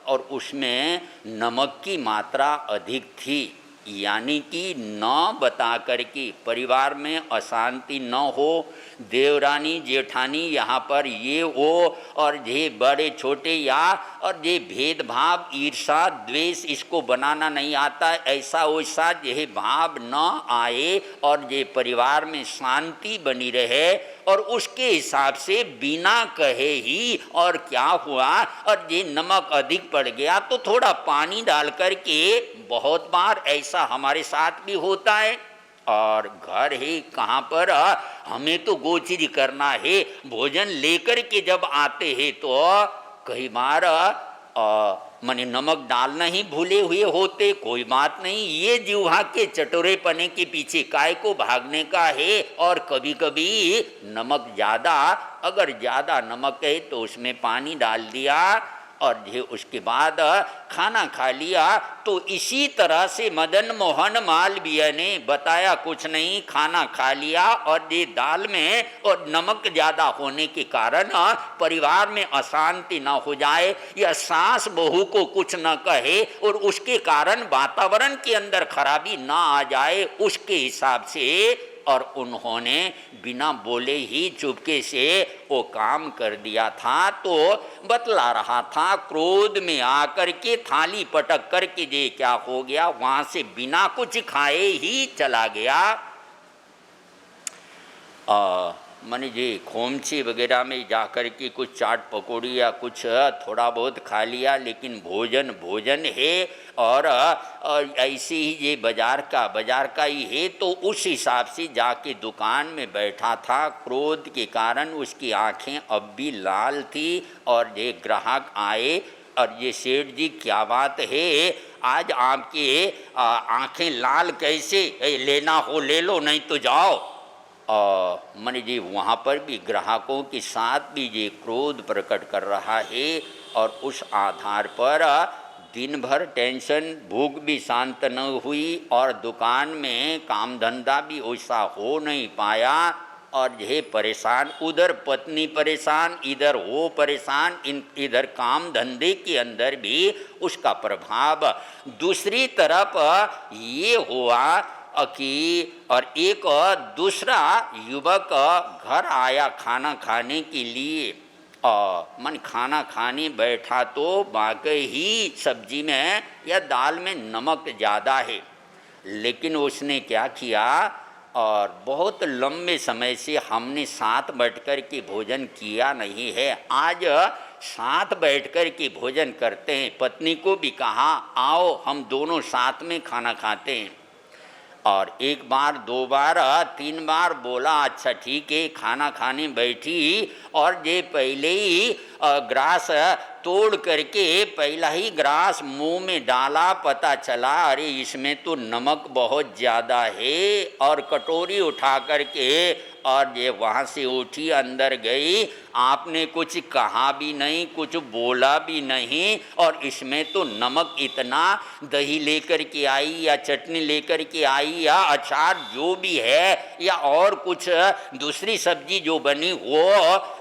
और उसमें नमक की मात्रा अधिक थी, यानी कि न बता करके परिवार में अशांति न हो, देवरानी जेठानी यहाँ पर ये हो और ये बड़े छोटे या और ये भेदभाव ईर्षा द्वेष इसको बनाना नहीं आता, ऐसा वैसा यह भाव न आए और ये परिवार में शांति बनी रहे। और उसके हिसाब से बिना कहे ही और क्या हुआ, और ये नमक अधिक पड़ गया तो थोड़ा पानी डाल करके, बहुत बार ऐसा हमारे साथ भी होता है। और घर है कहाँ पर, हमें तो गोचरी करना है, भोजन लेकर के जब आते हैं तो कई बार माने नमक डालना ही भूले हुए होते, कोई बात नहीं, ये जिह्वा के चटोरेपने के पीछे काय को भागने का है। और कभी कभी नमक ज़्यादा, अगर ज़्यादा नमक है तो उसमें पानी डाल दिया और ये उसके बाद खाना खा लिया। तो इसी तरह से मदन मोहन मालवीय ने बताया कुछ नहीं, खाना खा लिया और ये दाल में और नमक ज़्यादा होने के कारण परिवार में अशांति न हो जाए या सास बहू को कुछ न कहे और उसके कारण वातावरण के अंदर खराबी ना आ जाए, उसके हिसाब से और उन्होंने बिना बोले ही चुपके से वो काम कर दिया था। तो बतला रहा था, क्रोध में आकर के थाली पटक करके ये क्या हो गया, वहाँ से बिना कुछ खाए ही चला गया। माने जी खोमची वगैरह में जाकर के कुछ चाट पकौड़ी या कुछ थोड़ा बहुत खा लिया, लेकिन भोजन भोजन है और ऐसे ही ये बाजार का ही है। तो उस हिसाब से जाके दुकान में बैठा था, क्रोध के कारण उसकी आंखें अब भी लाल थी और ये ग्राहक आए और ये सेठ जी क्या बात है, आज आपके आंखें लाल कैसे, लेना हो ले लो नहीं तो जाओ। माने जी वहाँ पर भी ग्राहकों के साथ भी ये क्रोध प्रकट कर रहा है और उस आधार पर दिन भर टेंशन, भूख भी शांत न हुई और दुकान में काम धंधा भी वैसा हो नहीं पाया और ये परेशान, उधर पत्नी परेशान, इधर वो परेशान, इधर काम धंधे के अंदर भी उसका प्रभाव। दूसरी तरफ ये हुआ कि और एक दूसरा युवक घर आया खाना खाने के लिए, मन खाना खाने बैठा तो वाकई ही सब्जी में या दाल में नमक ज़्यादा है, लेकिन उसने क्या किया, और बहुत लंबे समय से हमने साथ बैठकर के भोजन किया नहीं है, आज साथ बैठकर के भोजन करते हैं। पत्नी को भी कहा आओ हम दोनों साथ में खाना खाते हैं, और एक बार दो बार तीन बार बोला अच्छा ठीक है, खाना खाने बैठी और ये पहले ही ग्रास तोड़ करके पहला ही ग्रास मुंह में डाला, पता चला अरे इसमें तो नमक बहुत ज़्यादा है, और कटोरी उठा करके और ये वहाँ से उठी अंदर गई। आपने कुछ कहा भी नहीं, कुछ बोला भी नहीं, और इसमें तो नमक इतना, दही लेकर के आई या चटनी लेकर के आई या अचार जो भी है या और कुछ दूसरी सब्जी जो बनी वो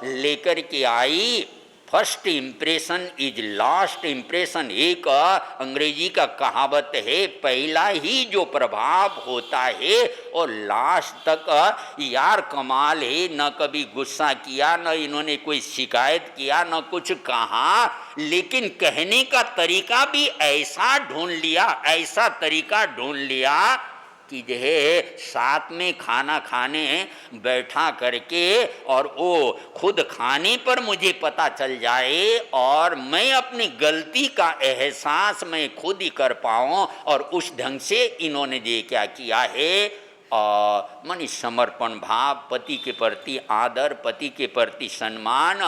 लेकर के आई। First impression is last impression, एक अंग्रेजी का कहावत है, पहला ही जो प्रभाव होता है और लास्ट तक। यार कमाल है, न कभी गुस्सा किया, न इन्होंने कोई शिकायत किया, न कुछ कहा, लेकिन कहने का तरीका भी ऐसा ढूंढ लिया, ऐसा तरीका ढूंढ लिया कि जो है साथ में खाना खाने बैठा करके और वो खुद खाने पर मुझे पता चल जाए और मैं अपनी गलती का एहसास मैं खुद ही कर पाऊँ, और उस ढंग से इन्होंने ये क्या किया है, मानी समर्पण भाव, पति के प्रति आदर, पति के प्रति सम्मान,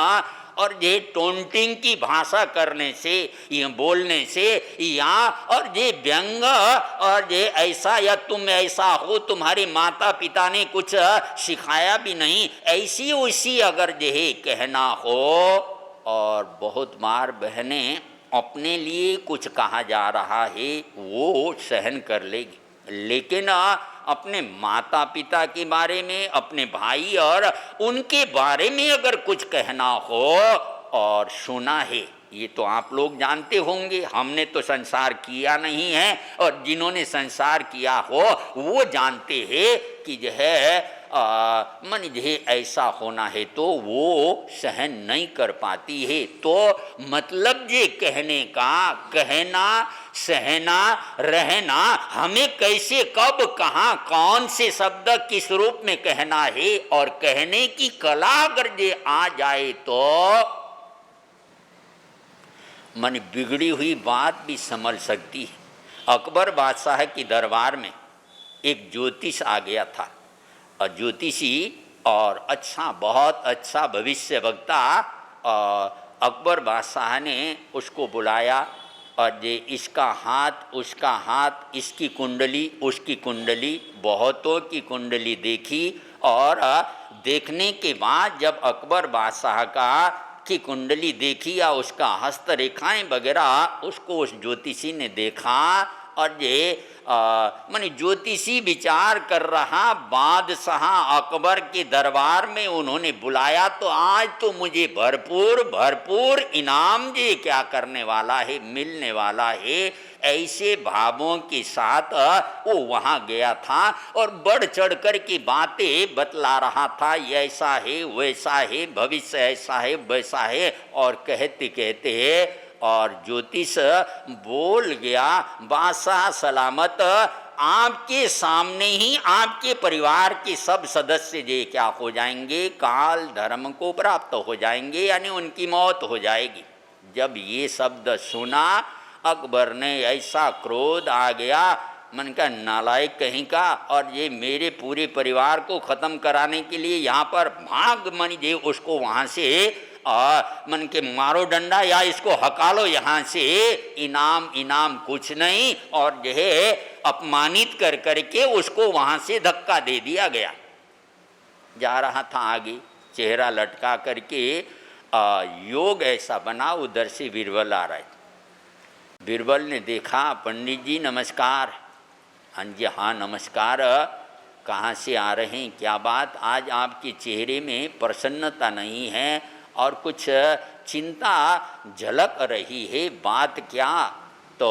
और ये टोंटिंग की भाषा करने से, ये बोलने से या और ये व्यंग और ये ऐसा या तुम ऐसा हो, तुम्हारे माता पिता ने कुछ सिखाया भी नहीं, ऐसी वैसी अगर ये कहना हो। और बहुत बार बहनें अपने लिए कुछ कहा जा रहा है वो सहन कर लेगी, लेकिन अपने माता पिता के बारे में, अपने भाई और उनके बारे में अगर कुछ कहना हो और सुना है, ये तो आप लोग जानते होंगे, हमने तो संसार किया नहीं है, और जिन्होंने संसार किया हो वो जानते हैं कि जो है मन ये ऐसा होना है तो वो सहन नहीं कर पाती है। तो मतलब ये कहने का, कहना, सहना, रहना, हमें कैसे, कब, कहाँ, कौन से शब्द किस रूप में कहना है, और कहने की कला अगर ये आ जाए तो मन बिगड़ी हुई बात भी संभल सकती है। अकबर बादशाह के दरबार में एक ज्योतिष आ गया था, और ज्योतिषी और अच्छा, बहुत अच्छा भविष्य वक्ता अकबर बादशाह ने उसको बुलाया, और ये इसका हाथ, उसका हाथ, इसकी कुंडली, उसकी कुंडली, बहुतों की कुंडली देखी, और देखने के बाद जब अकबर बादशाह की कुंडली देखी या उसका हस्तरेखाएं वगैरह उसको उस ज्योतिषी ने देखा, और ये माने ज्योतिषी विचार कर रहा, बादशाह अकबर के दरबार में उन्होंने बुलाया तो आज तो मुझे भरपूर भरपूर इनाम ये क्या करने वाला है, मिलने वाला है। ऐसे भावों के साथ वो वहाँ गया था और बढ़ चढ़ कर की बातें बतला रहा था, ये ऐसा है, वैसा है, भविष्य ऐसा है, वैसा है, और कहते कहते और ज्योतिष बोल गया, बादशाह सलामत, आपके सामने ही आपके परिवार के सब सदस्य ये क्या हो जाएंगे, काल धर्म को प्राप्त हो जाएंगे, यानी उनकी मौत हो जाएगी। जब ये शब्द सुना अकबर ने ऐसा क्रोध आ गया, मन का नालायक कहीं का, और ये मेरे पूरे परिवार को ख़त्म कराने के लिए यहाँ पर भाग मन ये उसको वहाँ से मन के मारो डंडा या इसको हकालो यहाँ से, इनाम इनाम कुछ नहीं, और यह अपमानित कर करके उसको वहाँ से धक्का दे दिया गया। जा रहा था आगे, चेहरा लटका करके योग ऐसा बना, उधर से बीरबल आ रहे थे। बीरबल ने देखा, पंडित जी नमस्कार। हाँ जी, हाँ नमस्कार, कहाँ से आ रहे हैं, क्या बात, आज आपके चेहरे में प्रसन्नता नहीं है और कुछ चिंता झलक रही है, बात क्या। तो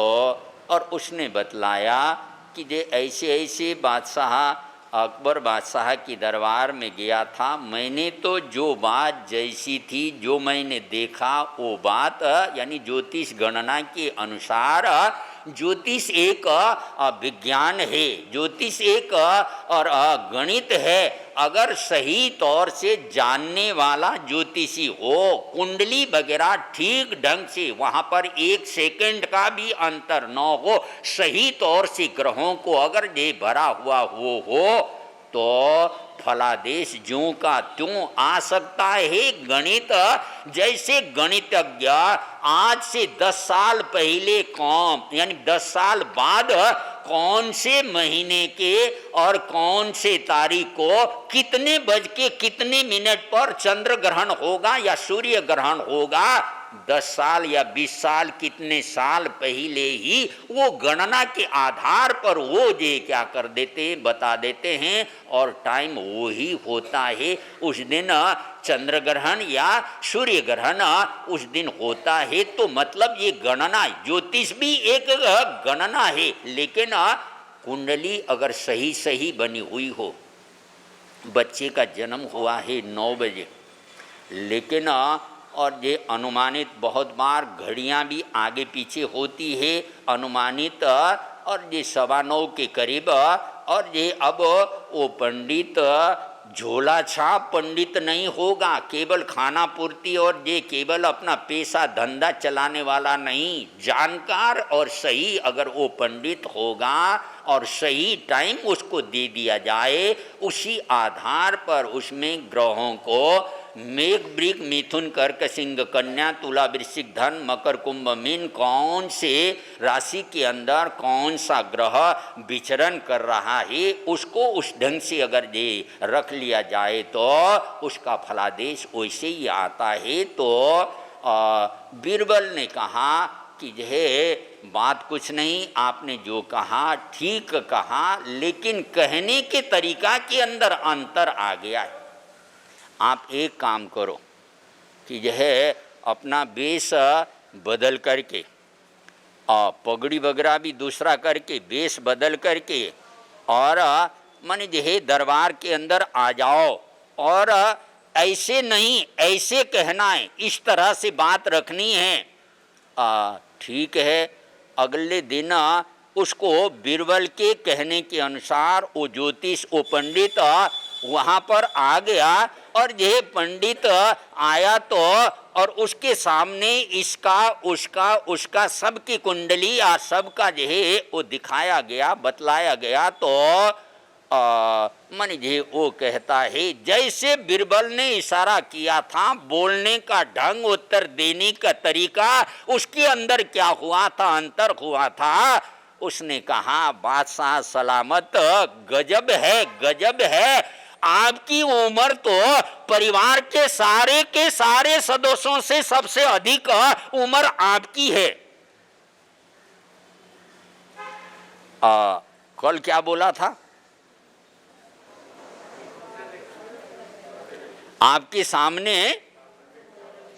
और उसने बतलाया कि जे ऐसे ऐसे बादशाह, अकबर बादशाह के दरबार में गया था, मैंने तो जो बात जैसी थी, जो मैंने देखा वो बात, यानी ज्योतिष गणना के अनुसार, ज्योतिष एक विज्ञान है, ज्योतिष एक और गणित है। अगर सही तौर से जानने वाला ज्योतिषी हो, कुंडली वगैरह ठीक ढंग से, वहाँ पर 1 सेकंड का भी अंतर न हो, सही तौर से ग्रहों को अगर ये भरा हुआ हो तो फलादेश ज्यों का त्यों आ सकता है। गणित जैसे गणितज्ञ आज से 10 साल पहले कौन यानी 10 साल बाद कौन से महीने के और कौन से तारीख को कितने बज के कितने मिनट पर चंद्र ग्रहण होगा या सूर्य ग्रहण होगा, 10 साल या 20 साल कितने साल पहले ही वो गणना के आधार पर वो जे क्या कर देते बता देते हैं और टाइम वो ही होता है। उस दिन चंद्र ग्रहण या सूर्य ग्रहण उस दिन होता है। तो मतलब ये गणना, ज्योतिष भी एक गणना है, लेकिन कुंडली अगर सही सही बनी हुई हो, बच्चे का जन्म हुआ है 9 बजे, लेकिन और ये अनुमानित बहुत बार घड़ियां भी आगे पीछे होती है अनुमानित, और ये 9:15 के करीब, और ये अब वो पंडित झोला छाप पंडित नहीं होगा, केवल खाना पूर्ति और ये केवल अपना पेशा धंधा चलाने वाला नहीं, जानकार और सही अगर वो पंडित होगा और सही टाइम उसको दे दिया जाए, उसी आधार पर उसमें ग्रहों को मेघ वृक मिथुन कर्क सिंह कन्या तुला वृश्चिक धन मकर कुंभ मीन कौन से राशि के अंदर कौन सा ग्रह विचरण कर रहा है, उसको उस ढंग से अगर ये रख लिया जाए तो उसका फलादेश वैसे ही आता है। तो बीरबल ने कहा कि यह बात कुछ नहीं, आपने जो कहा ठीक कहा, लेकिन कहने के तरीका के अंदर अंतर आ गया है। आप एक काम करो कि यह अपना वेश बदल करके और पगड़ी वगैरह भी दूसरा करके वेश बदल करके और माने यह दरबार के अंदर आ जाओ, और ऐसे नहीं ऐसे कहना है, इस तरह से बात रखनी है। ठीक है। अगले दिन उसको बीरबल के कहने के अनुसार वो ज्योतिष वो पंडित वहाँ पर आ गया, और यह पंडित आया तो और उसके सामने इसका उसका उसका सबकी कुंडली या सबका जो है वो दिखाया गया बतलाया गया। तो मन जे वो कहता है जैसे बीरबल ने इशारा किया था, बोलने का ढंग उत्तर देने का तरीका उसके अंदर क्या हुआ था, अंतर हुआ था। उसने कहा बादशाह सलामत, गजब है, आपकी उम्र तो परिवार के सारे सदस्यों से सबसे अधिक उम्र आपकी है। कल क्या बोला था, आपके सामने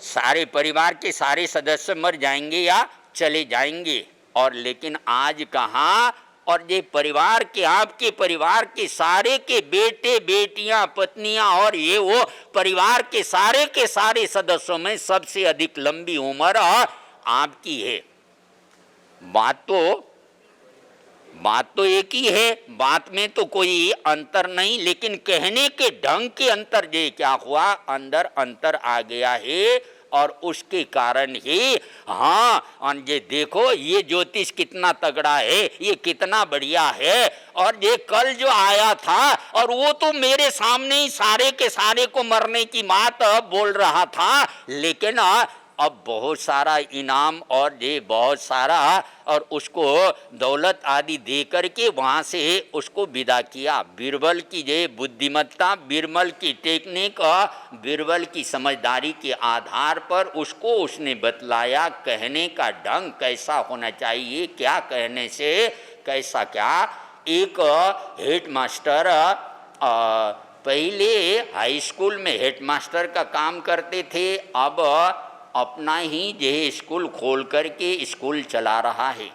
सारे परिवार के सारे सदस्य मर जाएंगे या चले जाएंगे, और लेकिन आज कहा, और ये परिवार के आपके परिवार के सारे के बेटे बेटियां पत्नियां और ये वो परिवार के सारे सदस्यों में सबसे अधिक लंबी उम्र आपकी है। बात तो एक ही है, बात में तो कोई अंतर नहीं, लेकिन कहने के ढंग के अंतर ये क्या हुआ, अंदर अंतर आ गया है। और उसके कारण ही ये देखो ये ज्योतिष कितना तगड़ा है, ये कितना बढ़िया है, और ये कल जो आया था और वो तो मेरे सामने ही सारे के सारे को मरने की बात बोल रहा था, लेकिन अब बहुत सारा इनाम और ये बहुत सारा और उसको दौलत आदि दे करके वहाँ से उसको विदा किया। बीरबल की ये बुद्धिमत्ता, बीरबल की टेक्निक, बीरबल की समझदारी के आधार पर उसको उसने बतलाया कहने का ढंग कैसा होना चाहिए, क्या कहने से कैसा क्या। एक हेडमास्टर पहले हाई स्कूल में हेडमास्टर का काम करते थे, अब अपना ही ये स्कूल खोल करके स्कूल चला रहा है।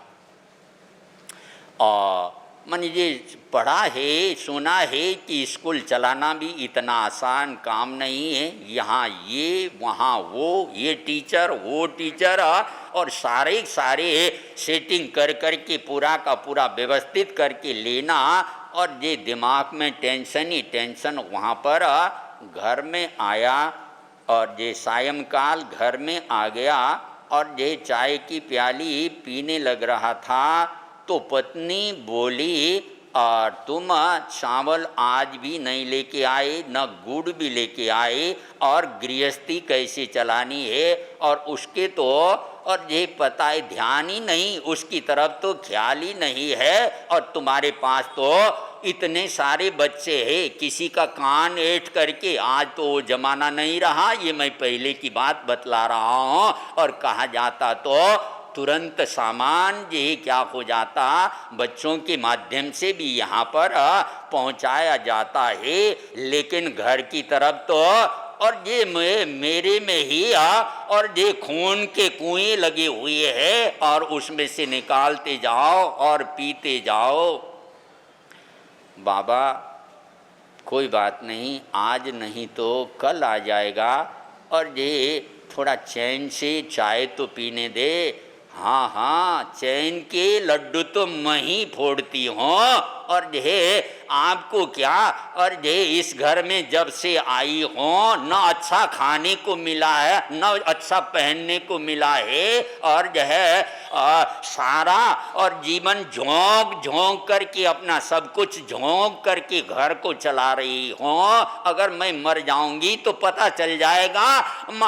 मैंने ये पढ़ा है सुना है कि स्कूल चलाना भी इतना आसान काम नहीं है। यहाँ ये वहाँ वो, ये टीचर वो टीचर, और सारे सेटिंग कर के पूरा का पूरा व्यवस्थित करके लेना, और ये दिमाग में टेंशन ही टेंशन। वहाँ पर घर में आया और ये सायंकाल घर में आ गया और ये चाय की प्याली पीने लग रहा था, तो पत्नी बोली और तुम चावल आज भी नहीं लेके आए, न गुड़ भी लेके आए, और गृहस्थी कैसे चलानी है और उसके तो और ये पता है ध्यान ही नहीं, उसकी तरफ तो ख्याल ही नहीं है। और तुम्हारे पास तो इतने सारे बच्चे हैं, किसी का कान ऐंठ करके, आज तो वो जमाना नहीं रहा, ये मैं पहले की बात बतला रहा हूँ। और कहा जाता तो तुरंत सामान ये क्या हो जाता, बच्चों के माध्यम से भी यहाँ पर पहुँचाया जाता है। लेकिन घर की तरफ तो और ये मेरे में ही और ये खून के कुएं लगे हुए हैं और उसमें से निकालते जाओ और पीते जाओ। बाबा कोई बात नहीं, आज नहीं तो कल आ जाएगा, और ये थोड़ा चैन से चाय तो पीने दे। हाँ हाँ, चैन के लड्डू तो मैं ही फोड़ती हूँ, और ये आपको क्या, और ये इस घर में जब से आई हूँ न अच्छा खाने को मिला है, न अच्छा पहनने को मिला है, और जो है सारा और जीवन झोंक झोंक करके, अपना सब कुछ झोंक करके घर को चला रही हूँ। अगर मैं मर जाऊंगी तो पता चल जाएगा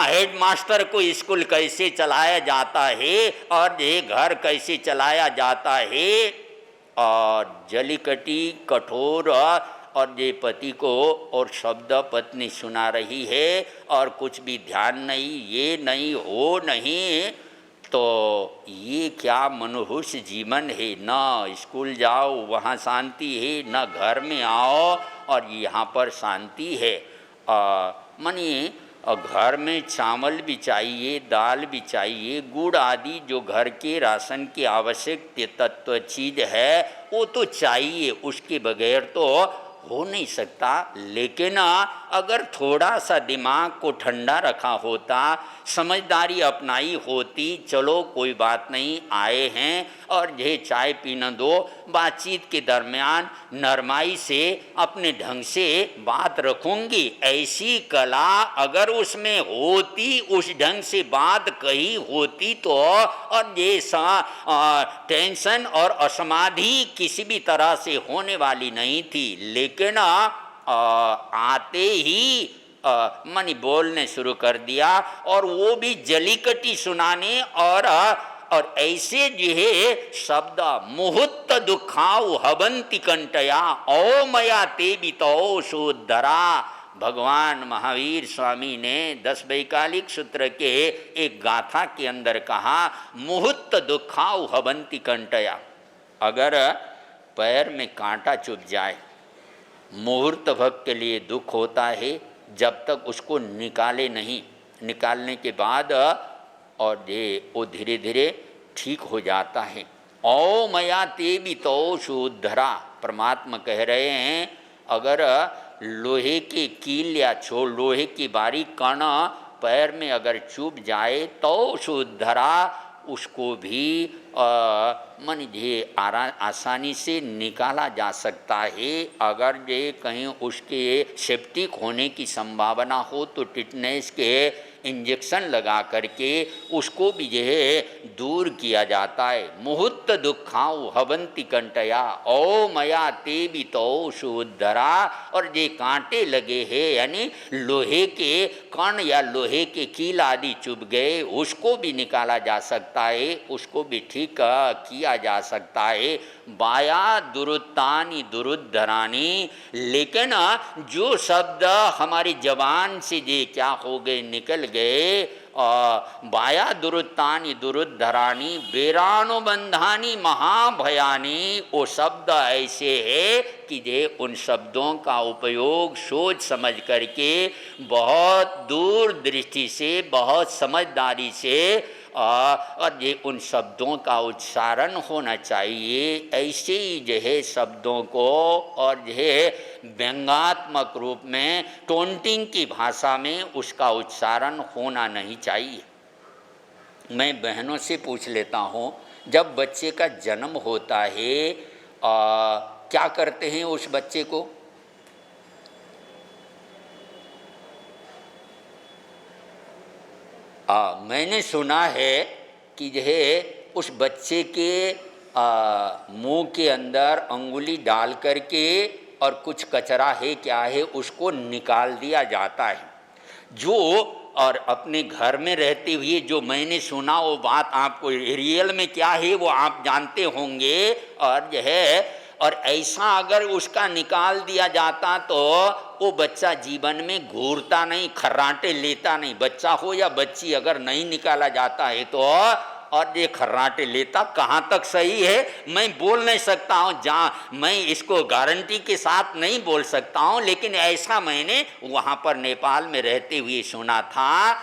हेड मास्टर को स्कूल कैसे चलाया जाता है और ये घर कैसे चलाया जाता है। और जलीकटी कठोर और ये पति को और शब्द पत्नी सुना रही है और कुछ भी ध्यान नहीं, ये नहीं हो नहीं, तो ये क्या मनहूस जीवन है। न स्कूल जाओ वहाँ शांति है, न घर में आओ और यहाँ पर शांति है। मानिए घर में चावल भी चाहिए, दाल भी चाहिए, गुड़ आदि जो घर के राशन की आवश्यक तत्व चीज़ है वो तो चाहिए, उसके बगैर तो हो नहीं सकता। लेकिन अगर थोड़ा सा दिमाग को ठंडा रखा होता, समझदारी अपनाई होती, चलो कोई बात नहीं, आए हैं और ये चाय पीना दो, बातचीत के दरमियान नरमाई से अपने ढंग से बात रखूंगी, ऐसी कला अगर उसमें होती, उस ढंग से बात कही होती तो और ये टेंशन और असमाधि किसी भी तरह से होने वाली नहीं थी। लेकिन आते ही मनी बोलने शुरू कर दिया और वो भी जलीकटी सुनाने और ऐसे जो है शब्द मुहूर्त दुखाऊ हवंती कंटया ओ मया ते बितो शोधरा। भगवान महावीर स्वामी ने 10 वैकालिक सूत्र के एक गाथा के अंदर कहा, मुहूर्त दुखाऊ हवंती कंटया। अगर पैर में कांटा चुभ जाए, मुहूर्त भक्त के लिए दुख होता है, जब तक उसको निकाले नहीं, निकालने के बाद और ये वो धीरे धीरे ठीक हो जाता है। ओ मया ते भी तो शुद्धरा, परमात्मा कह रहे हैं अगर लोहे के कील या लोहे की बारीक कण पैर में अगर चुभ जाए तो शुद्धरा, उसको भी मन ये आसानी से निकाला जा सकता है। अगर ये कहीं उसके सेप्टिक होने की संभावना हो तो टिटनेस के इंजेक्शन लगा करके उसको भी जो है दूर किया जाता है। मुहूर्त दुखाऊ हवंती कंटया ओ मया ते भी तो शुद्धरा। और ये कांटे लगे हैं यानी लोहे के कण या लोहे के कील आदि चुभ गए, उसको भी निकाला जा सकता है, उसको भी ठीक किया जा सकता है। बाया दुरुत्तानी दुरुद्धरानी, लेकिन जो शब्द हमारी जबान से जे क्या हो गए निकल गए, बाया दुरुत्तानी दुरुद्धरानी बेरानुबंधानी महाभयानी, वो शब्द ऐसे है कि जे उन शब्दों का उपयोग सोच समझ करके बहुत दूर दृष्टि से, बहुत समझदारी से और ये उन शब्दों का उच्चारण होना चाहिए। ऐसे ही जो है शब्दों को और जो है व्यंग्यात्मक रूप में टोंटिंग की भाषा में उसका उच्चारण होना नहीं चाहिए। मैं बहनों से पूछ लेता हूँ, जब बच्चे का जन्म होता है क्या करते हैं उस बच्चे को? मैंने सुना है कि जो है उस बच्चे के मुंह के अंदर अंगुली डाल करके और कुछ कचरा है क्या है उसको निकाल दिया जाता है। जो और अपने घर में रहते हुए जो मैंने सुना वो बात आपको रियल में क्या है वो आप जानते होंगे। और जो है और ऐसा अगर उसका निकाल दिया जाता तो वो बच्चा जीवन में घूरता नहीं, खर्राटे लेता नहीं। बच्चा हो या बच्ची अगर नहीं निकाला जाता है तो और ये खर्राटे लेता कहाँ तक सही है मैं बोल नहीं सकता हूँ, जहाँ मैं इसको गारंटी के साथ नहीं बोल सकता हूँ, लेकिन ऐसा मैंने वहाँ पर नेपाल में रहते हुए सुना था।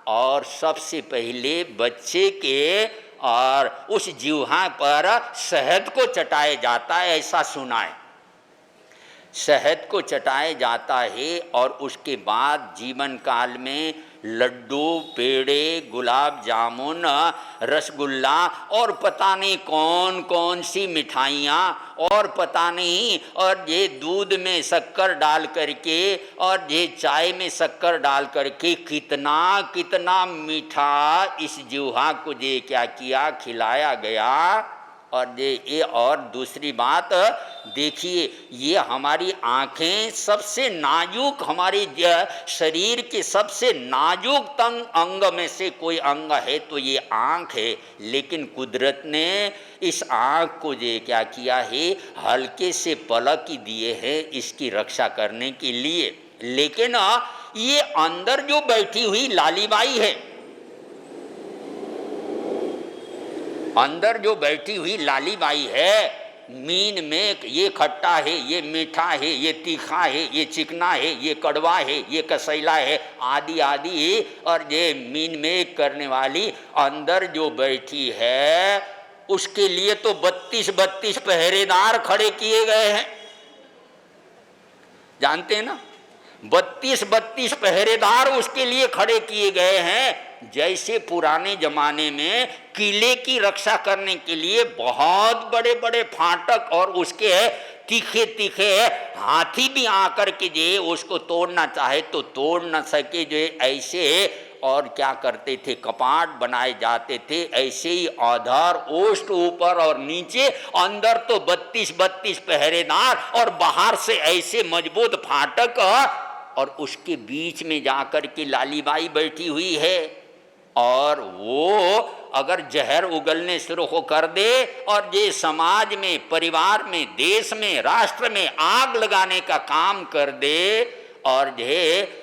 और सबसे पहले बच्चे के और उस जिह्वा पर शहद को चटाया जाता है, ऐसा सुना है। शहद को चटाया जाता है और उसके बाद जीवन काल में लड्डू, पेड़े, गुलाब जामुन, रसगुल्ला और पता नहीं कौन कौन सी मिठाइयाँ और पता नहीं, और ये दूध में शक्कर डाल करके और ये चाय में शक्कर डाल करके कितना कितना मीठा इस जिह्वा को ये क्या किया, खिलाया गया। और ये और दूसरी बात देखिए, ये हमारी आँखें सबसे नाजुक, हमारे शरीर के सबसे नाजुक तंग अंग में से कोई अंग है तो ये आँख है। लेकिन कुदरत ने इस आँख को ये क्या किया है, हल्के से पलक ही दिए हैं इसकी रक्षा करने के लिए। लेकिन ये अंदर जो बैठी हुई लालीबाई है, अंदर जो बैठी हुई लालीबाई है, मीन में ये खट्टा है, ये मीठा है, ये तीखा है, ये चिकना है, ये कड़वा है, ये कसैला है, आदि आदि, और ये मीन में करने वाली अंदर जो बैठी है उसके लिए तो 32 पहरेदार खड़े किए गए हैं। जानते हैं ना, 32 पहरेदार उसके लिए खड़े किए गए हैं। जैसे पुराने जमाने में किले की रक्षा करने के लिए बहुत बड़े बड़े फाटक और उसके तीखे तीखे हाथी भी आकर के जो उसको तोड़ना चाहे तो तोड़ न सके, जो ऐसे और क्या करते थे, कपाट बनाए जाते थे। ऐसे ही आधार ओष्ठ ऊपर और नीचे, अंदर तो 32 पहरेदार और बाहर से ऐसे मजबूत फाटक, और उसके बीच में जाकर के लालीबाई बैठी हुई है। और वो अगर जहर उगलने शुरू हो कर दे और ये समाज में, परिवार में, देश में, राष्ट्र में आग लगाने का काम कर दे, और ये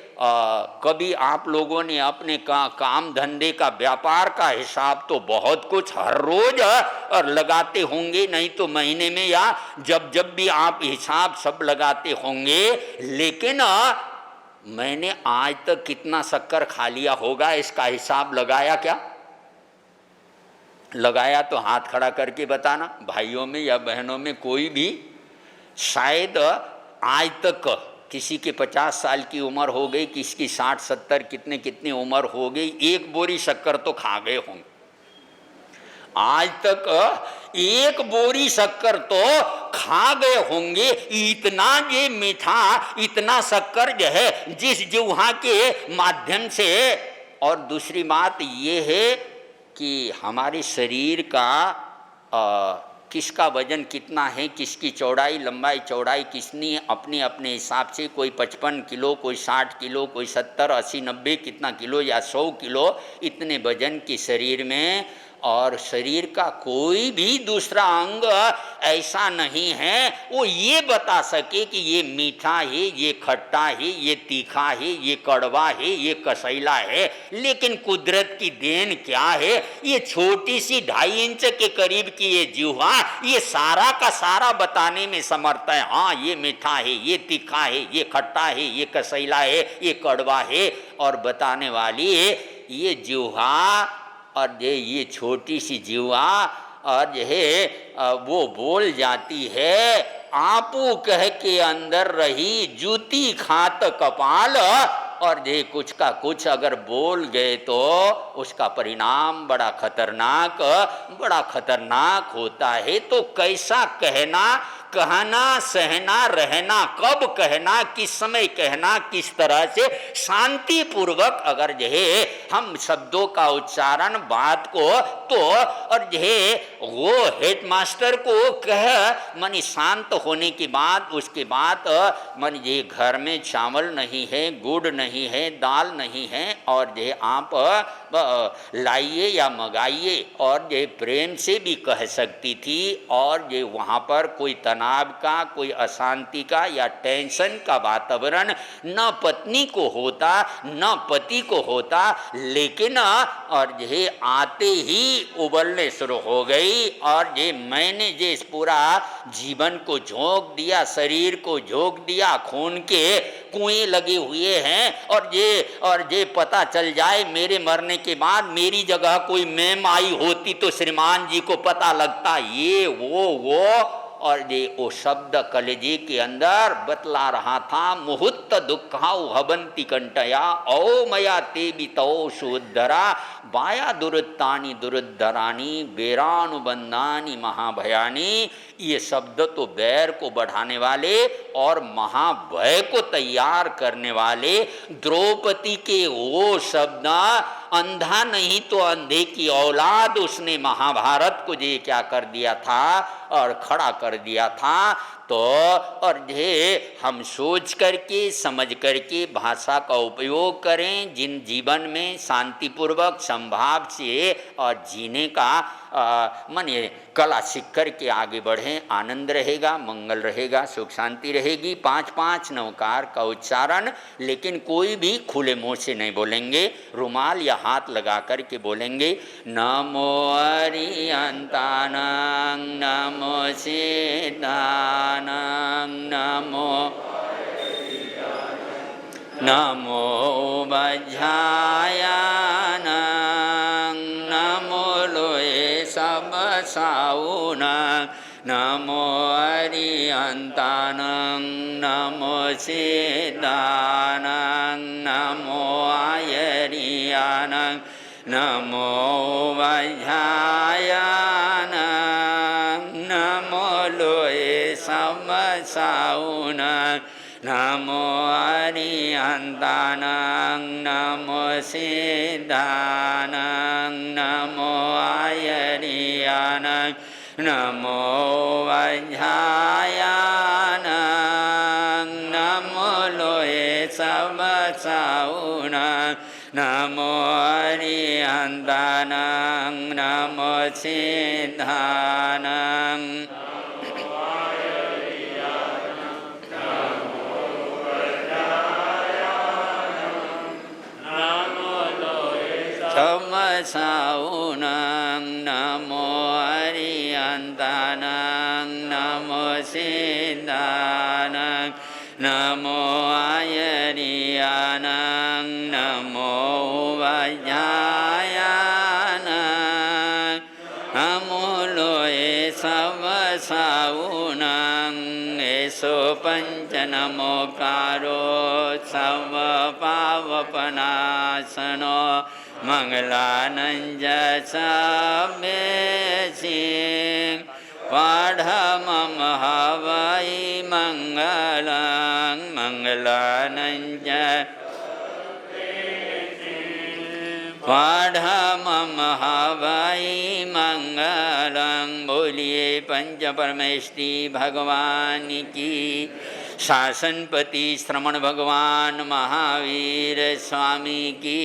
कभी आप लोगों ने अपने काम धंधे का, व्यापार का हिसाब तो बहुत कुछ हर रोज और लगाते होंगे, नहीं तो महीने में या जब जब भी आप हिसाब सब लगाते होंगे। लेकिन मैंने आज तक कितना शक्कर खा लिया होगा इसका हिसाब लगाया क्या? लगाया तो हाथ खड़ा करके बताना, भाइयों में या बहनों में कोई भी। शायद आज तक किसी के 50 साल की उम्र हो गई, किसी की 60-70 कितने कितनी उम्र हो गई, एक बोरी शक्कर तो खा गए होंगे। आज तक एक बोरी शक्कर तो खा गए होंगे। इतना ये मीठा, इतना शक्कर जो है जिस जिह्वा के माध्यम से। और दूसरी बात ये है कि हमारे शरीर का किसका वजन कितना है, किसकी चौड़ाई लंबाई चौड़ाई कितनी है, अपने अपने हिसाब से कोई 55 किलो, कोई 60 किलो, कोई 70, 80, 90 कितना किलो या 100 किलो, इतने वजन के शरीर में। और शरीर का कोई भी दूसरा अंग ऐसा नहीं है वो ये बता सके कि ये मीठा है, ये खट्टा है, ये तीखा है, ये कड़वा है, ये कसैला है। लेकिन कुदरत की देन क्या है, ये छोटी सी 2.5 इंच के करीब की ये जिह्वा ये सारा का सारा बताने में समर्थ है। हाँ, ये मीठा है, ये तीखा है, ये खट्टा है, ये कसैला है, ये कड़वा है। और बताने वाली ये जिह्वा, और ये छोटी सी जिह्वा और वो बोल जाती है, आपू कह के अंदर रही जूती खात कपाल। और ये कुछ का कुछ अगर बोल गए तो उसका परिणाम बड़ा खतरनाक होता है। तो कैसा कहना कहना, सहना, रहना, कब कहना, किस समय कहना, किस तरह से शांति पूर्वक अगर जो है हम शब्दों का उच्चारण बात को तो और जो है वो हेडमास्टर को कह मानी शांत होने के बाद उसके बाद मानी ये घर में चावल नहीं है, गुड़ नहीं है, दाल नहीं है और ये आप लाइए या मंगाइए और ये प्रेम से भी कह सकती थी और ये वहाँ पर कोई तनाव का, कोई अशांति का या टेंशन का वातावरण न पत्नी को होता न पति को होता, लेकिन और ये आते ही उबलने शुरू हो गई और ये मैंने ये इस पूरा जीवन को झोंक दिया, शरीर को झोंक दिया, खून के कुएं लगे हुए हैं और ये पता चल जाए मेरे मरने के बाद मेरी जगह कोई मैम आई होती तो श्रीमान जी को पता लगता ये वो और ये वो शब्द कलेजे के अंदर बतला रहा था। मुहूर्त दुखाउ हबंती कंटया ओ मया ते बितो शुद्धरा बाया दुरुत्तानी दुरुद्धरानी बेरानुबंधानी महाभयानी। ये शब्द तो बैर को बढ़ाने वाले और महाभय को तैयार करने वाले द्रौपदी के वो शब्द अंधा नहीं तो अंधे की औलाद उसने महाभारत को ये क्या कर दिया था और खड़ा कर दिया था। तो और ये हम सोच करके समझ करके भाषा का उपयोग करें, जिन जीवन में शांतिपूर्वक संभाव से और जीने का माने कला सीख कर के आगे बढ़ें, आनंद रहेगा, मंगल रहेगा, सुख शांति रहेगी। 5-5 नवकार का उच्चारण, लेकिन कोई भी खुले मुँह से नहीं बोलेंगे, रुमाल या हाथ लगा कर के बोलेंगे। नमो अरिहंतानां नमो सिद्धानां नमो वज्रायानां नमो लोये सब साउनां नमो अरिहंतानां नमो सिद्धानां नमो आयरियानां नमो वज्रायानां नमो लोये सब साउनां नमो अरिहंतानां नमो सिद्धानां नमो आयरियानां नमो वज्रायानां नमो लोये सब साउनां नमो अरिहंतानां नमो सिद्धानां साउनां नमो अरिहंतानां नमो सिद्धानां नमो आयरियानां नमो वज्रायानां नमो लोये सब साउनां एसो पंच नमोकारो सब पावपनाशनो मंगलानंज समेसिं पाढ़मम हवै मंगलं मंगलानंज पाढ़मम हवै मंगलं। बोलिए पंच परमेष्टि भगवान की, शासनपति श्रमण भगवान महावीर स्वामी की।